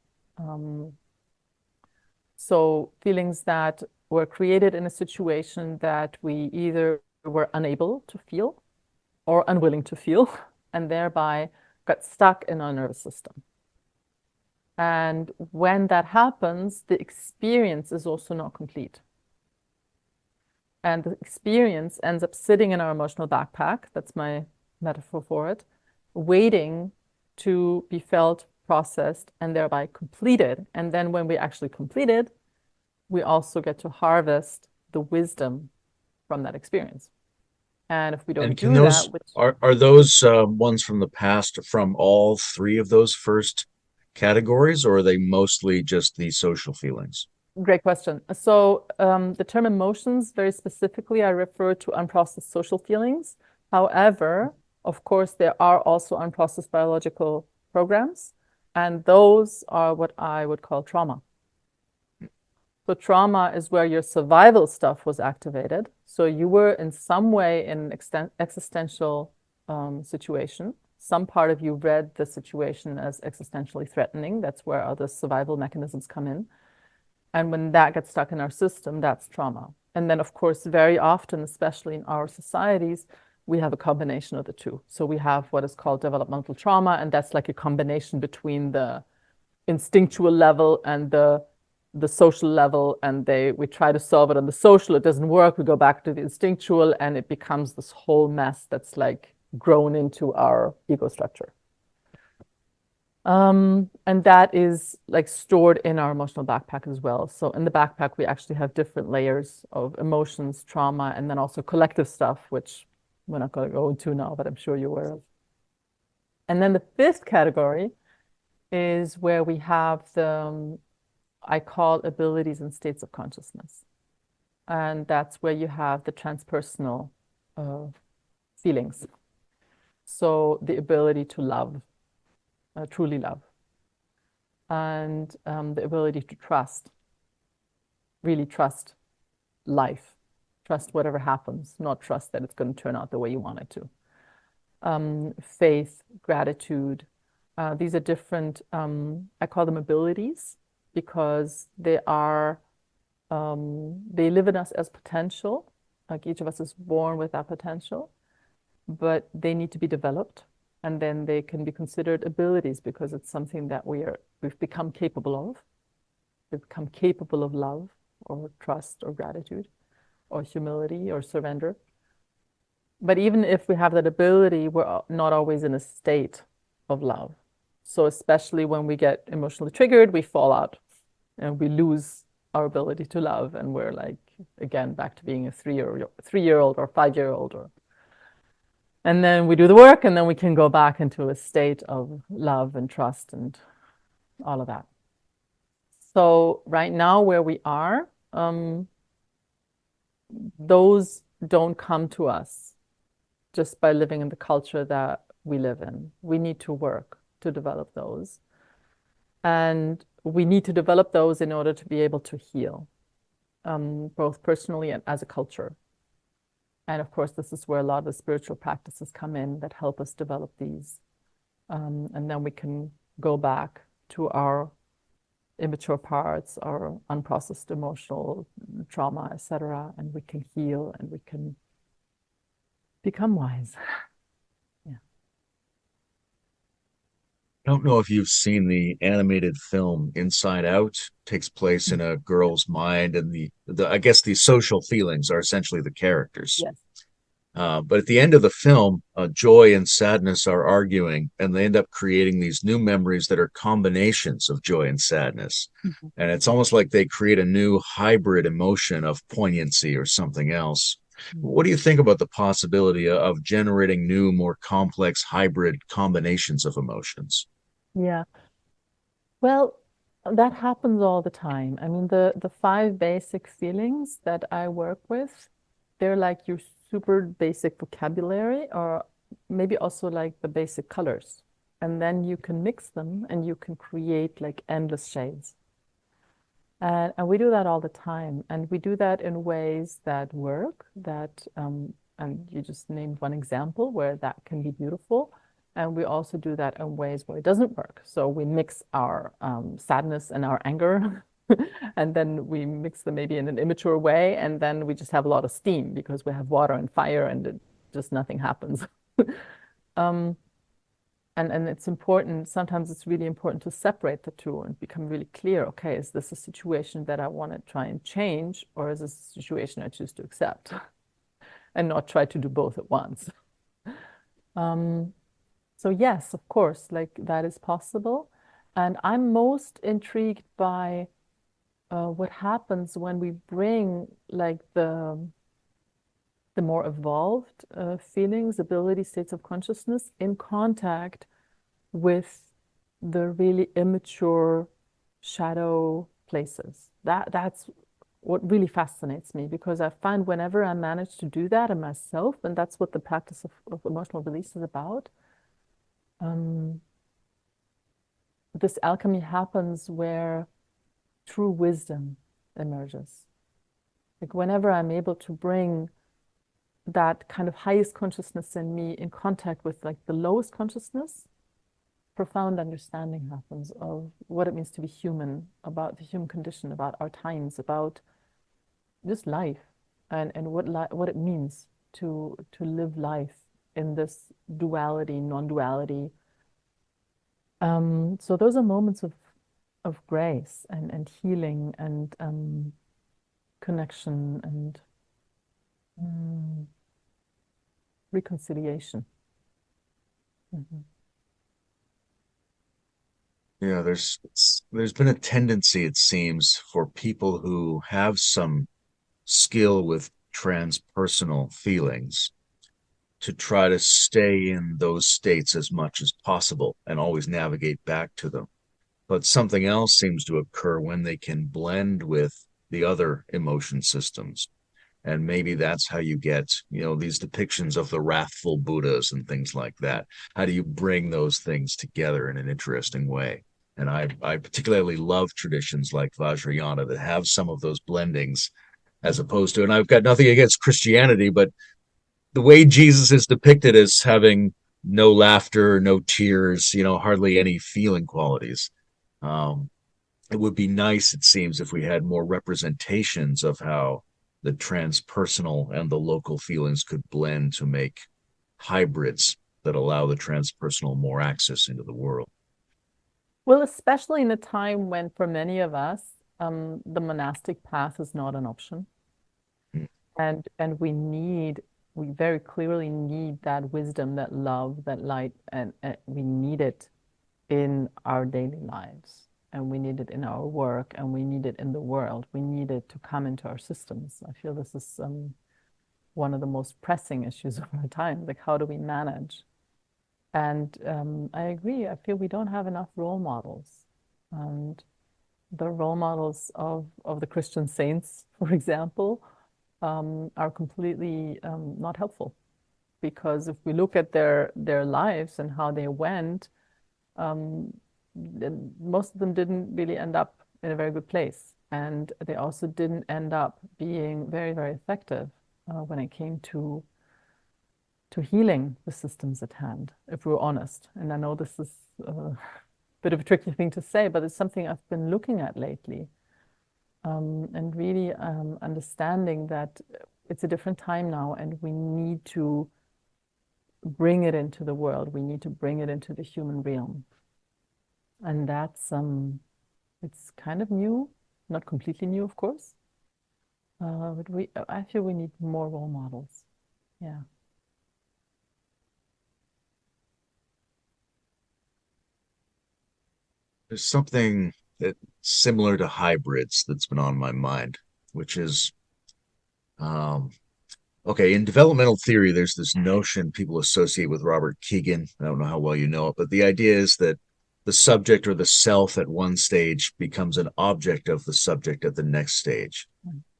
So feelings that were created in a situation that we either were unable to feel or unwilling to feel, and thereby got stuck in our nervous system. And when that happens, the experience is also not complete. And the experience ends up sitting in our emotional backpack, that's my metaphor for it, waiting to be felt, processed, and thereby completed. And then when we actually complete it, we also get to harvest the wisdom from that experience. And if we don't And can do those that, which are those ones from the past from all 3 of those first categories, or are they mostly just the social feelings? great question. So the term emotions, very specifically, I refer to unprocessed social feelings. However, of course, there are also unprocessed biological programs, and those are what I would call trauma. So trauma is where your survival stuff was activated. So you were in some way in an existential situation. Some part of you read the situation as existentially threatening. That's where other survival mechanisms come in. And when that gets stuck in our system, that's trauma. And then, of course, very often, especially in our societies, we have a combination of the two. So we have what is called developmental trauma, and that's like a combination between the instinctual level and the social level, and we try to solve it on the social, it doesn't work, we go back to the instinctual, and it becomes this whole mess that's like grown into our ego structure. And that is like stored in our emotional backpack as well. So in the backpack, we actually have different layers of emotions, trauma, and then also collective stuff, which we're not going to go into now, but I'm sure you're aware of. And then the 5th category is where we have the, I call abilities and states of consciousness. And that's where you have the transpersonal feelings. So the ability to love, truly love, and the ability to trust, really trust life, trust whatever happens, not trust that it's going to turn out the way you want it to. Faith, gratitude, these are different, I call them abilities because they live in us as potential. Like each of us is born with that potential, but they need to be developed. And then they can be considered abilities because it's something that we've become capable of. We've become capable of love or trust or gratitude or humility or surrender. But even if we have that ability, we're not always in a state of love. So especially when we get emotionally triggered, we fall out and we lose our ability to love. And we're like, again, back to being a 3-year-old or 5-year-old. And then we do the work, and then we can go back into a state of love and trust and all of that. So right now, where we are, those don't come to us just by living in the culture that we live in. We need to work to develop those. And we need to develop those in order to be able to heal, both personally and as a culture. And of course, this is where a lot of the spiritual practices come in that help us develop these. And then we can go back to our immature parts, our unprocessed emotional trauma, etc., and we can heal and we can become wise. Yeah. I don't know if you've seen the animated film Inside Out. Takes place in a girl's mind, and the I guess the social feelings are essentially the characters. Yes. But at the end of the film, joy and sadness are arguing, and they end up creating these new memories that are combinations of joy and sadness. Mhm. And it's almost like they create a new hybrid emotion of poignancy or something else. What do you think about the possibility of generating new, more complex hybrid combinations of emotions? Yeah. Well, that happens all the time. I mean, the five basic feelings that I work with, they're like your super basic vocabulary, or maybe also like the basic colors. And then you can mix them and you can create like endless shades. And we do that all the time. And we do that in ways that work, and you just named one example where that can be beautiful. And we also do that in ways where it doesn't work. So we mix our sadness and our anger, and then we mix them maybe in an immature way. And then we just have a lot of steam because we have water and fire and just nothing happens. Um, and it's important, sometimes it's really important to separate the two and become really clear, okay, is this a situation that I want to try and change, or is this a situation I choose to accept and not try to do both at once? Um, so yes, of course, like that is possible. And I'm most intrigued by what happens when we bring like the more evolved feelings, abilities, states of consciousness in contact with the really immature shadow places. That's what really fascinates me, because I find whenever I manage to do that in myself, and that's what the practice of emotional release is about, um, this alchemy happens where true wisdom emerges. Like whenever I'm able to bring that kind of highest consciousness in me in contact with like the lowest consciousness, profound understanding happens of what it means to be human, about the human condition, about our times, about just life, and what it means to live life in this duality, non-duality. So those are moments of grace and healing and connection and mm, reconciliation. Mhm. Yeah, there's been a tendency, it seems, for people who have some skill with transpersonal feelings to try to stay in those states as much as possible and always navigate back to them. But something else seems to occur when they can blend with the other emotion systems. And maybe that's how you get, these depictions of the wrathful Buddhas and things like that. How do you bring those things together in an interesting way? And I particularly love traditions like Vajrayana that have some of those blendings, as opposed to, and I've got nothing against Christianity, but the way Jesus is depicted as having no laughter, no tears, hardly any feeling qualities. Um, it would be nice, it seems, if we had more representations of how the transpersonal and the local feelings could blend to make hybrids that allow the transpersonal more access into the world. Well, especially in a time when, for many of us, the monastic path is not an option. Mm. And we very clearly need that wisdom, that love, that light, and we need it in our daily lives. And we need it in our work, and we need it in the world. We need it to come into our systems. I feel this is one of the most pressing issues of our time. Like, how do we manage? And I agree. I feel we don't have enough role models. And the role models of the Christian saints, for example, are completely not helpful. Because if we look at their lives and how they went, um, most of them didn't really end up in a very good place. And they also didn't end up being very, very effective when it came to healing the systems at hand, if we're honest. And I know this is a bit of a tricky thing to say, but it's something I've been looking at lately. And really understanding that it's a different time now, and we need to bring it into the world. We need to bring it into the human realm. And that's it's kind of new, not completely new, of course. But I feel we need more role models. Yeah. There's something that similar to hybrids that's been on my mind, which is um, okay, in developmental theory, there's this notion people associate with Robert Keegan. I don't know how well you know it, but the idea is that the subject or the self at one stage becomes an object of the subject at the next stage.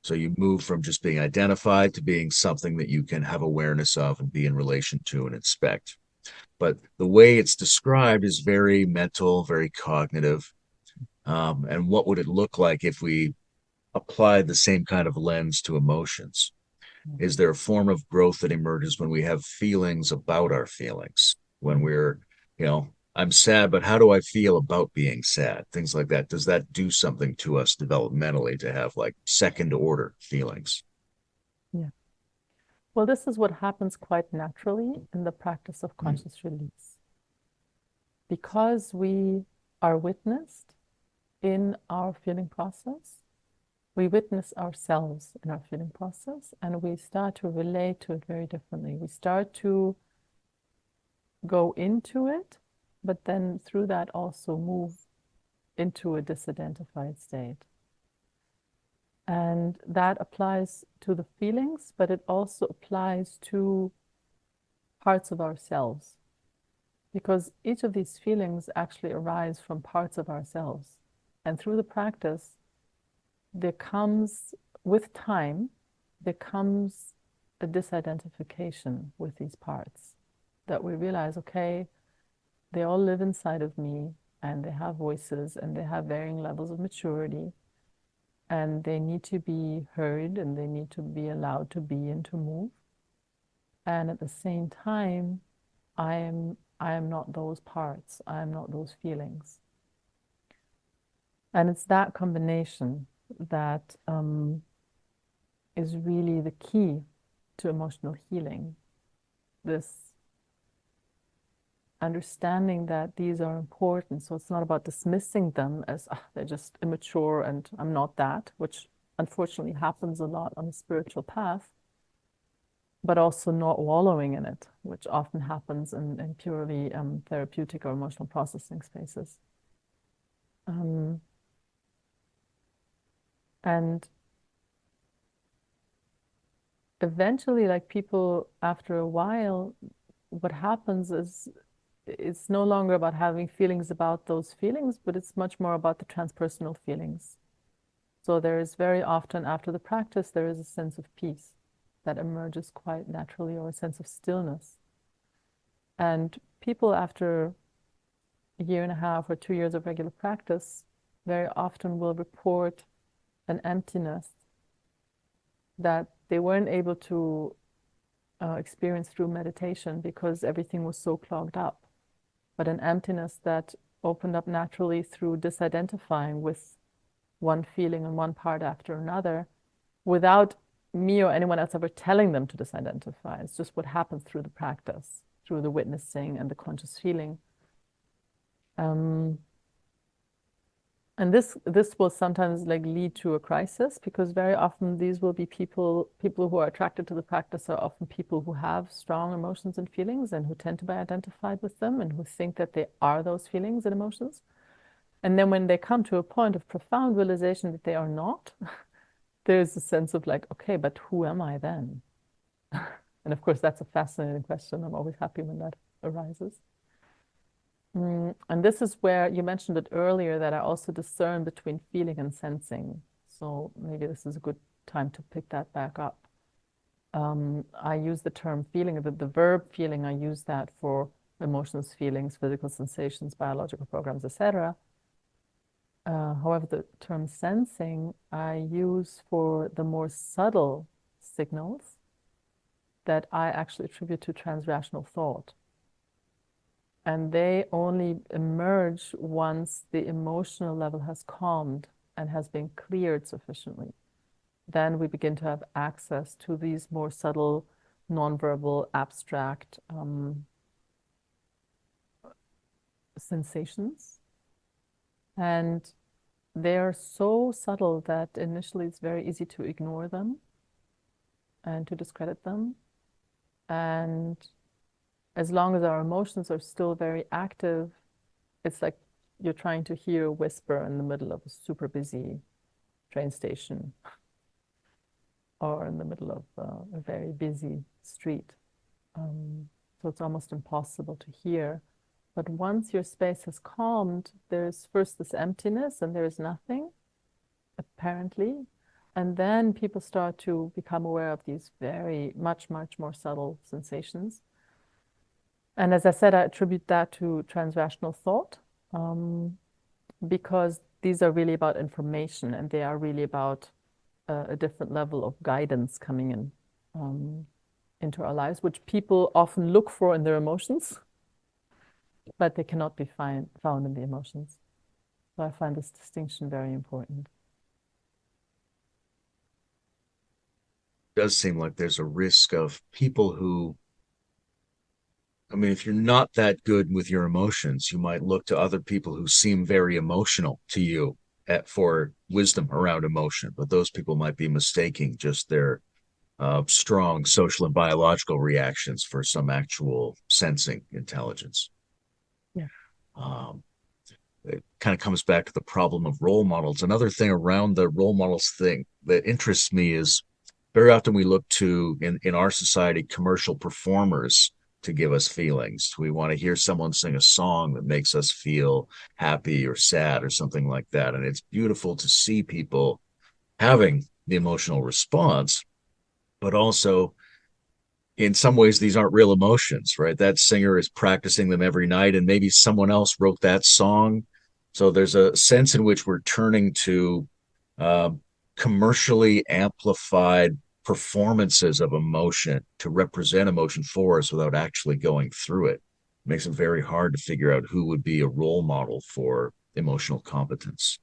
So you move from just being identified to being something that you can have awareness of and be in relation to and inspect. But the way it's described is very mental, very cognitive. And what would it look like if we applied the same kind of lens to emotions? Is there a form of growth that emerges when we have feelings about our feelings? When we're, I'm sad, but how do I feel about being sad? Things like that. Does that do something to us developmentally to have like second order feelings? Yeah. Well, this is what happens quite naturally in the practice of conscious release. Because we are witnessed in our feeling process, we witness ourselves in our feeling process, and we start to relate to it very differently. We start to go into it, but then through that also move into a disidentified state. And that applies to the feelings, but it also applies to parts of ourselves. Because each of these feelings actually arise from parts of ourselves. And through the practice, there comes, with time, there comes a disidentification with these parts. That we realize, okay, they all live inside of me, and they have voices, and they have varying levels of maturity, and they need to be heard, and they need to be allowed to be and to move. And at the same time, I am not those parts. I am not those feelings. And it's that combination that is really the key to emotional healing. This understanding that these are important. So it's not about dismissing them as they're just immature and I'm not that, which unfortunately happens a lot on the spiritual path, but also not wallowing in it, which often happens in purely therapeutic or emotional processing spaces. And eventually, like people, after a while, what happens is it's no longer about having feelings about those feelings, but it's much more about the transpersonal feelings. So there is very often after the practice, there is a sense of peace that emerges quite naturally, or a sense of stillness. And people after a year and a half or 2 years of regular practice very often will report an emptiness that they weren't able to experience through meditation because everything was so clogged up, but an emptiness that opened up naturally through disidentifying with one feeling and one part after another without me or anyone else ever telling them to disidentify. It's just what happens through the practice, through the witnessing and the conscious feeling. And this will sometimes like lead to a crisis, because very often these will be people who are attracted to the practice are often people who have strong emotions and feelings and who tend to be identified with them and who think that they are those feelings and emotions. And then when they come to a point of profound realization that they are not, there's a sense of like, okay, but who am I then? And of course, that's a fascinating question. I'm always happy when that arises. And this is where you mentioned it earlier that I also discern between feeling and sensing. So maybe this is a good time to pick that back up. I use the term feeling, the verb feeling, I use that for emotions, feelings, physical sensations, biological programs, etc. However, the term sensing I use for the more subtle signals that I actually attribute to transrational thought. And they only emerge once the emotional level has calmed and has been cleared sufficiently. Then we begin to have access to these more subtle, nonverbal, abstract sensations. And they are so subtle that initially it's very easy to ignore them and to discredit them. And as long as our emotions are still very active, it's like you're trying to hear a whisper in the middle of a super busy train station or in the middle of a very busy street. So it's almost impossible to hear. But once your space has calmed, there's first this emptiness and there's nothing, apparently. And then people start to become aware of these very much more subtle sensations. And as I said, I attribute that to transrational thought because these are really about information and they are really about a different level of guidance coming in into our lives, which people often look for in their emotions, but they cannot be found in the emotions. So I find this distinction very important. It does seem like there's a risk of people who, I mean, if you're not that good with your emotions, you might look to other people who seem very emotional to you for wisdom around emotion, but those people might be mistaking just their strong social and biological reactions for some actual sensing intelligence. Yeah. Um, it kind of comes back to the problem of role models. Another thing around the role models thing that interests me is very often we look to in our society commercial performers to give us feelings. We want to hear someone sing a song that makes us feel happy or sad or something like that. And it's beautiful to see people having the emotional response, but also in some ways these aren't real emotions, right? That singer is practicing them every night and maybe someone else wrote that song. So there's a sense in which we're turning to uh, commercially amplified performances of emotion to represent emotion for us without actually going through it. It makes it very hard to figure out who would be a role model for emotional competence.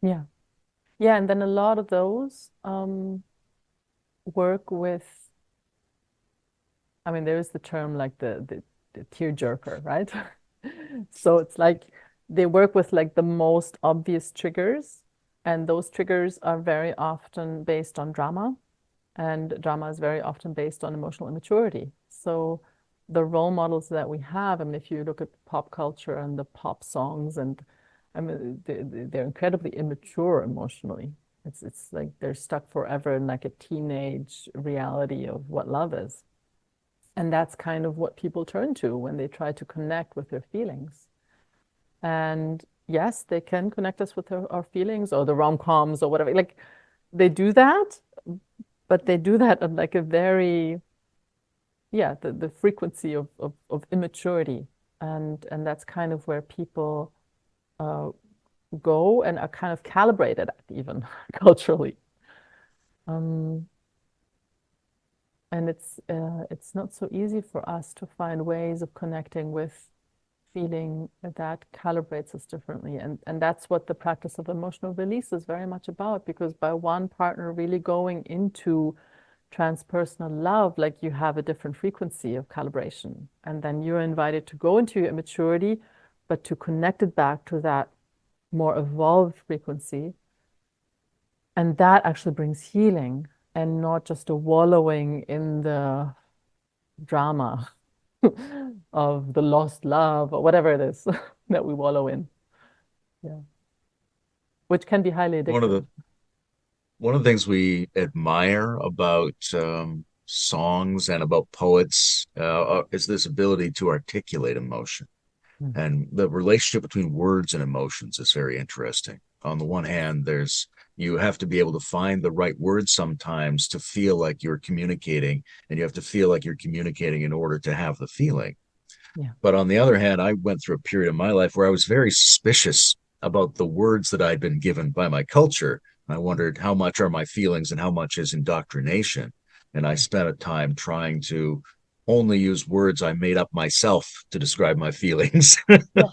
Yeah. Yeah. And then a lot of those work with, I mean, there is the term like the tearjerker, right? So it's like they work with like the most obvious triggers, and those triggers are very often based on drama, and drama is very often based on emotional immaturity. So the role models that we have, I mean, if you look at pop culture and the pop songs, and I mean, they're incredibly immature emotionally. It's like they're stuck forever in like a teenage reality of what love is. And that's kind of what people turn to when they try to connect with their feelings. And yes, they can connect us with our feelings or the rom-coms or whatever. Like they do that, but they do that at like a very, yeah, the frequency of immaturity. And that's kind of where people uh, go and are kind of calibrated at even culturally. Um, and it's not so easy for us to find ways of connecting with feeling that calibrates us differently. And that's what the practice of emotional release is very much about, because by one partner really going into transpersonal love, like you have a different frequency of calibration. And then you're invited to go into your immaturity, but to connect it back to that more evolved frequency. And that actually brings healing and not just a wallowing in the drama of the lost love or whatever it is that we wallow in. Yeah. Which can be highly One of addictive. the one of the things we admire about songs and about poets is this ability to articulate emotion. Mm. And the relationship between words and emotions is very interesting. On the one hand, you have to be able to find the right words sometimes to feel like you're communicating, and you have to feel like you're communicating in order to have the feeling. Yeah. But on the other hand, I went through a period of my life where I was very suspicious about the words that I'd been given by my culture. I wondered how much are my feelings and how much is indoctrination. And I spent a time trying to only use words I made up myself to describe my feelings. Yeah.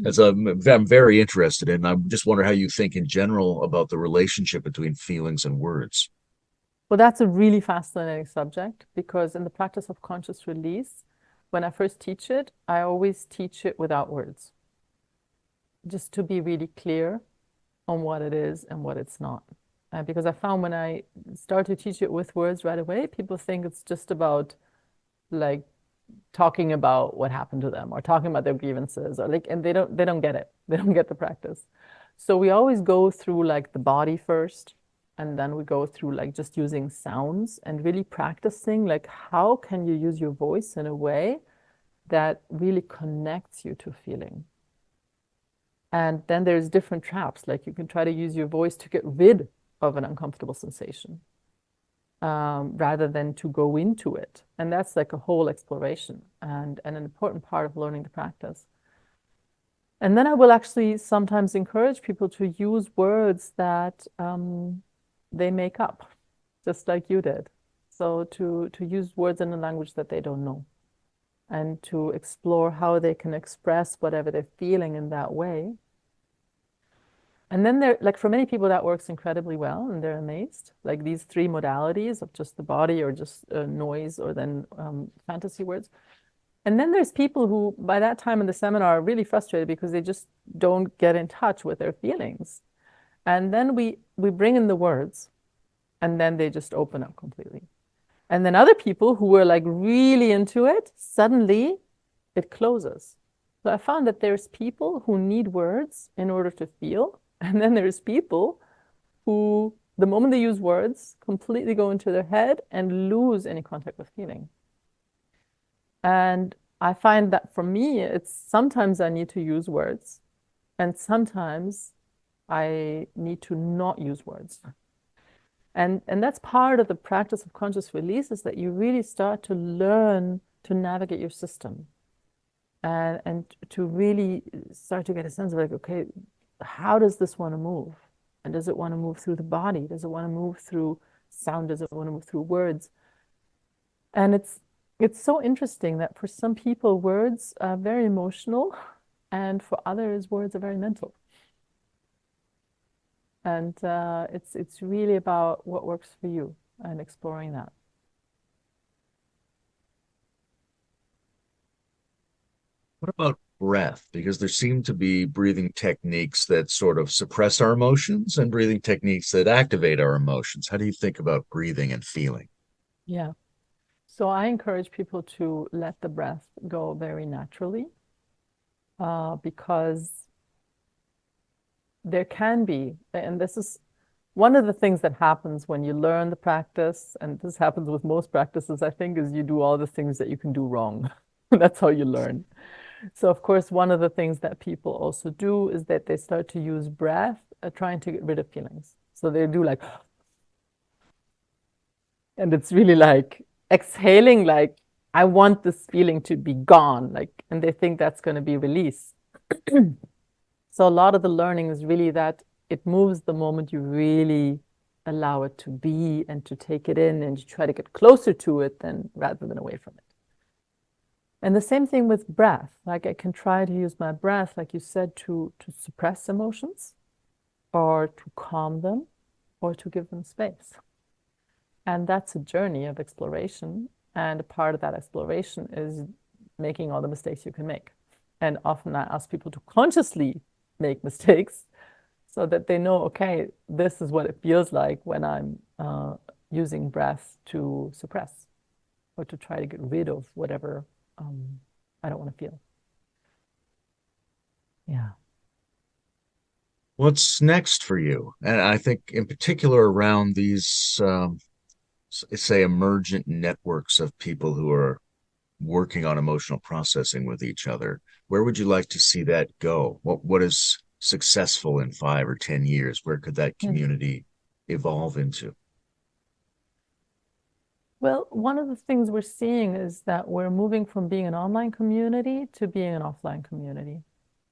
And so I'm very interested in. I just wonder how you think in general about the relationship between feelings and words. Well, that's a really fascinating subject because in the practice of conscious release, when I first teach it, I always teach it without words, just to be really clear on what it is and what it's not. Because I found when I start to teach it with words right away, people think it's just about like talking about what happened to them or talking about their grievances or like, and they don't get it. They don't get the practice. So we always go through like the body first, and then we go through like just using sounds and really practicing like how can you use your voice in a way that really connects you to feeling. And then there's different traps. Like you can try to use your voice to get rid of an uncomfortable sensation rather than to go into it. And that's like a whole exploration and an important part of learning the practice. And then I will actually sometimes encourage people to use words that they make up, just like you did. So to use words in a language that they don't know and to explore how they can express whatever they're feeling in that way. And then there, like for many people, that works incredibly well, and they're amazed. Like these three modalities of just the body, or just noise, or then fantasy words. And then there's people who, by that time in the seminar, are really frustrated because they just don't get in touch with their feelings. And then we bring in the words, and then they just open up completely. And then other people who were like really into it, suddenly it closes. So I found that there's people who need words in order to feel, and then there's people who, the moment they use words, completely go into their head and lose any contact with feeling. And I find that for me, it's sometimes I need to use words, and sometimes I need to not use words. And that's part of the practice of conscious release, is that you really start to learn to navigate your system and to really start to get a sense of like, okay, how does this want to move? And does it want to move through the body? Does it want to move through sound? Does it want to move through words? And it's so interesting that for some people, words are very emotional, and for others, words are very mental. And it's really about what works for you and exploring that. What about breath? Because there seem to be breathing techniques that sort of suppress our emotions and breathing techniques that activate our emotions. How do you think about breathing and feeling? Yeah. So I encourage people to let the breath go very naturally because there can be, and this is one of the things that happens when you learn the practice, and this happens with most practices, I think, is you do all the things that you can do wrong. That's how you learn. So, of course, one of the things that people also do is that they start to use breath, trying to get rid of feelings. So they do like, and it's really like exhaling, like, I want this feeling to be gone, like, and they think that's going to be release. So a lot of the learning is really that it moves the moment you really allow it to be and to take it in and you try to get closer to it than rather than away from it. And the same thing with breath. Like I can try to use my breath, like you said, to suppress emotions or to calm them or to give them space. And that's a journey of exploration. And a part of that exploration is making all the mistakes you can make. And often I ask people to consciously make mistakes so that they know, okay, this is what it feels like when I'm using breath to suppress or to try to get rid of whatever I don't want to feel. Yeah. What's next for you? And I think, in particular, around these say, emergent networks of people who are working on emotional processing with each other, where would you like to see that go? What is successful in 5 or 10 years? Where could that Hmm. community evolve into? Well, one of the things we're seeing is that we're moving from being an online community to being an offline community.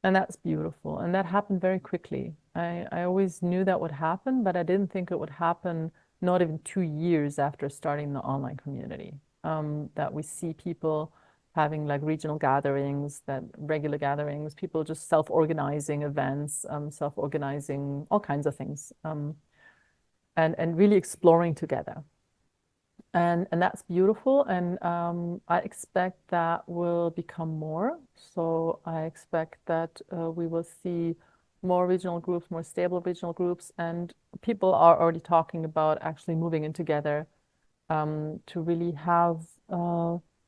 And that's beautiful. And that happened very quickly. I always knew that would happen, but I didn't think it would happen not even 2 years after starting the online community. That we see people having like regional gatherings, that regular gatherings, people just self-organizing events, self-organizing all kinds of things, and really exploring together. And that's beautiful. And I expect that will become more. So I expect that we will see more regional groups, more stable regional groups, and people are already talking about actually moving in together to really have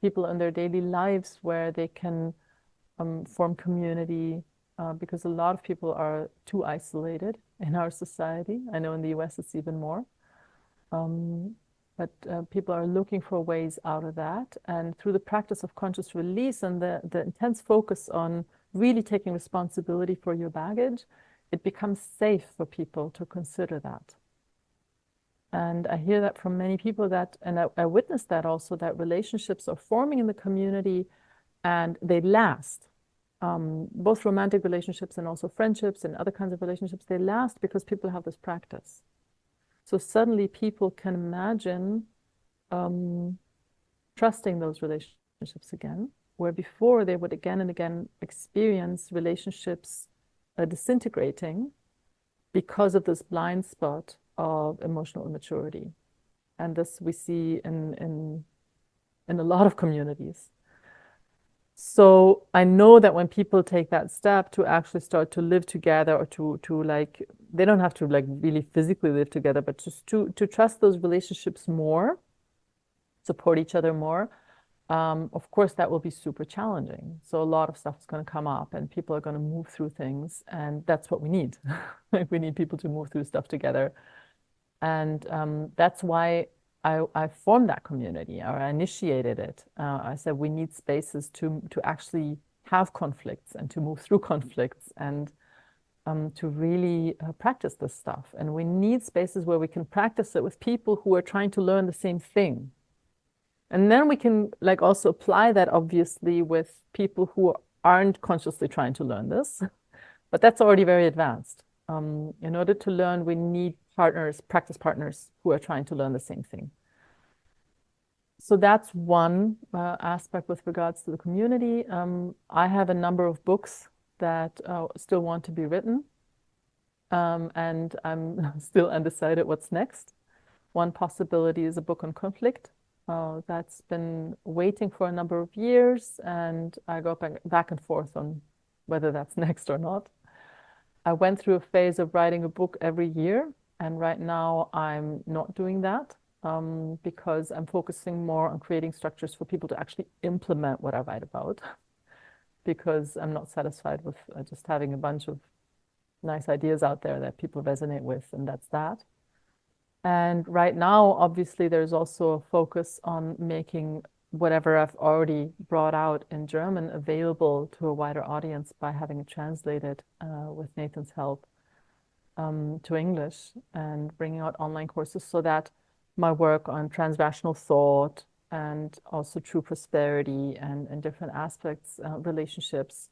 people in their daily lives where they can form community. Because a lot of people are too isolated in our society. I know in the US it's even more. Um, but people are looking for ways out of that. And through the practice of conscious release and the intense focus on really taking responsibility for your baggage, it becomes safe for people to consider that. And I hear that from many people that, and I witnessed that also, that relationships are forming in the community and they last. Both romantic relationships and also friendships and other kinds of relationships, they last because people have this practice. So suddenly people can imagine trusting those relationships again, where before they would again and again experience relationships disintegrating because of this blind spot of emotional immaturity. And this we see in a lot of communities. So I know that when people take that step to actually start to live together or to like they don't have to like really physically live together, but just to trust those relationships more, support each other more. Of course, that will be super challenging. So a lot of stuff is going to come up and people are going to move through things, and that's what we need. Like we need people to move through stuff together. And that's why I formed that community or I initiated it. I said we need spaces to actually have conflicts and to move through conflicts and to really practice this stuff. And we need spaces where we can practice it with people who are trying to learn the same thing. And then we can like also apply that obviously with people who aren't consciously trying to learn this, but that's already very advanced. In order to learn, we need partners, practice partners who are trying to learn the same thing. So that's one aspect with regards to the community. I have a number of books that still want to be written, and I'm still undecided what's next. One possibility is a book on conflict. That's been waiting for a number of years, and I go back and forth on whether that's next or not. I went through a phase of writing a book every year, and right now I'm not doing that because I'm focusing more on creating structures for people to actually implement what I write about because I'm not satisfied with just having a bunch of nice ideas out there that people resonate with, and that's that. And right now, obviously, there's also a focus on making whatever I've already brought out in German available to a wider audience by having it translated with Nathan's help to English and bringing out online courses so that my work on transrational thought and also true prosperity and different aspects, relationships,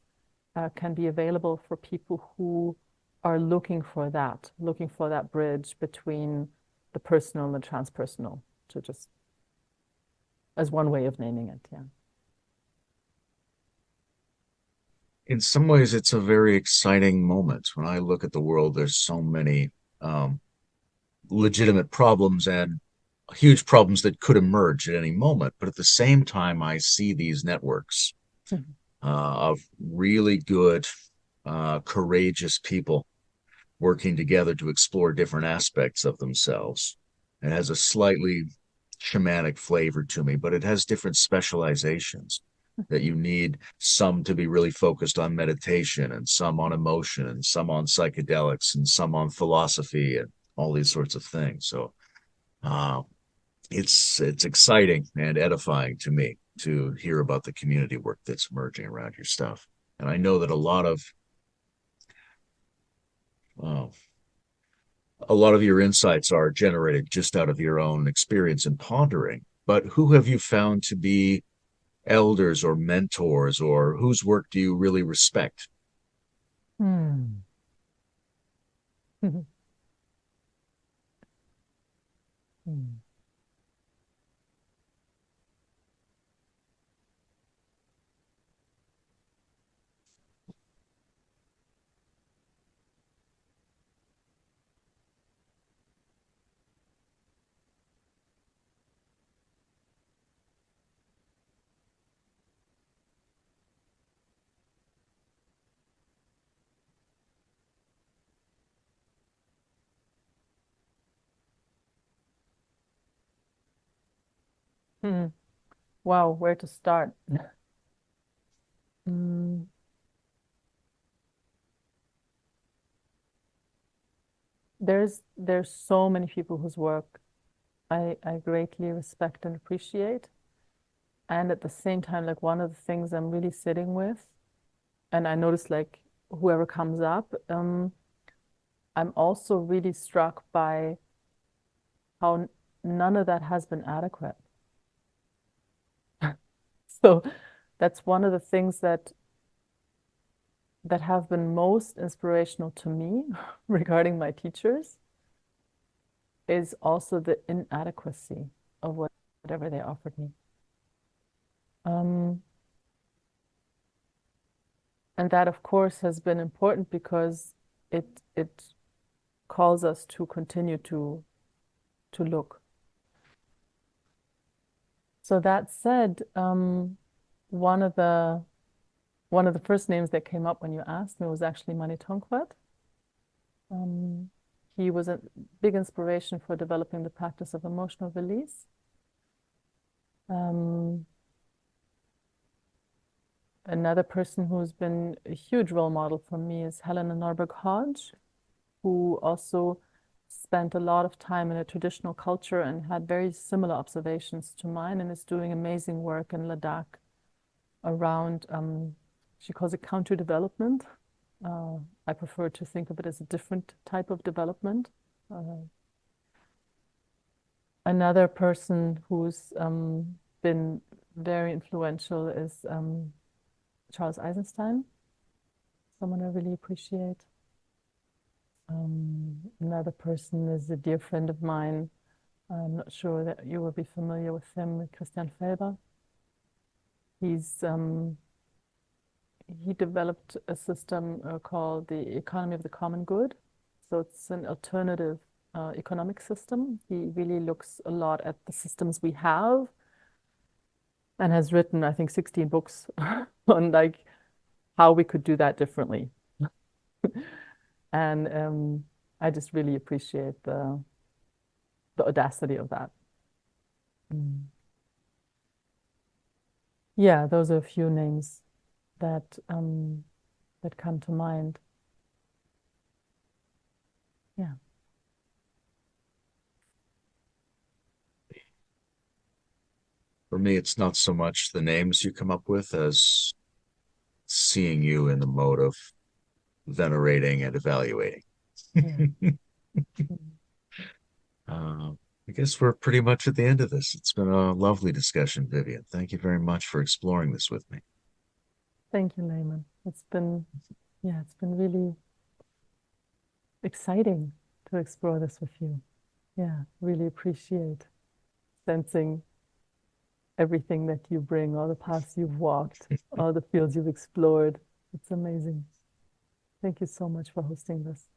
can be available for people who are looking for that bridge between the personal and the transpersonal, to just as one way of naming it. Yeah. In some ways, it's a very exciting moment. When I look at the world, there's so many um, legitimate problems and huge problems that could emerge at any moment. But at the same time, I see these networks Mhm. of really good, courageous people working together to explore different aspects of themselves. It has a slightly shamanic flavor to me, but it has different specializations that you need some to be really focused on meditation and some on emotion and some on psychedelics and some on philosophy and all these sorts of things. So uh, it's exciting and edifying to me to hear about the community work that's emerging around your stuff. And I know that uh, a lot of your insights are generated just out of your own experience and pondering. But who have you found to be elders or mentors, or whose work do you really respect? Hmm. Hmm. Hmm. Wow, where to start? Mm, there's so many people whose work I greatly respect and appreciate. And at the same time, like one of the things I'm really sitting with, and I notice like whoever comes up, I'm also really struck by how none of that has been adequate. So that's one of the things that have been most inspirational to me regarding my teachers is also the inadequacy of whatever they offered me. Um, and that, of course, has been important because it calls us to continue to look. So that said, one of the one of the first names that came up when you asked me was actually Mani Tongkvat. Um, he was a big inspiration for developing the practice of emotional release. Um, Another person who's been a huge role model for me is Helena Norberg Hodge, who also spent a lot of time in a traditional culture and had very similar observations to mine and is doing amazing work in Ladakh around, she calls it counter development. I prefer to think of it as a different type of development. Uh, Another person who's been very influential is Charles Eisenstein, someone I really appreciate. Another person is a dear friend of mine. I'm not sure that you will be familiar with him, Christian Felber. He's he developed a system called the economy of the common good. So it's an alternative economic system. He really looks a lot at the systems we have and has written, I think, 16 books on like how we could do that differently. And I just really appreciate the audacity of that. Mm. Yeah, those are a few names that come to mind. Yeah. For me, it's not so much the names you come up with as seeing you in the mode of venerating and evaluating. Yeah. Mm. Uh, I guess we're pretty much at the end of this. It's been a lovely discussion, Vivian. Thank you very much for exploring this with me. Thank you, Layman. Yeah, it's been really exciting to explore this with you. Yeah, really appreciate sensing everything that you bring, all the paths you've walked, all the fields you've explored. It's amazing. Thank you so much for hosting this.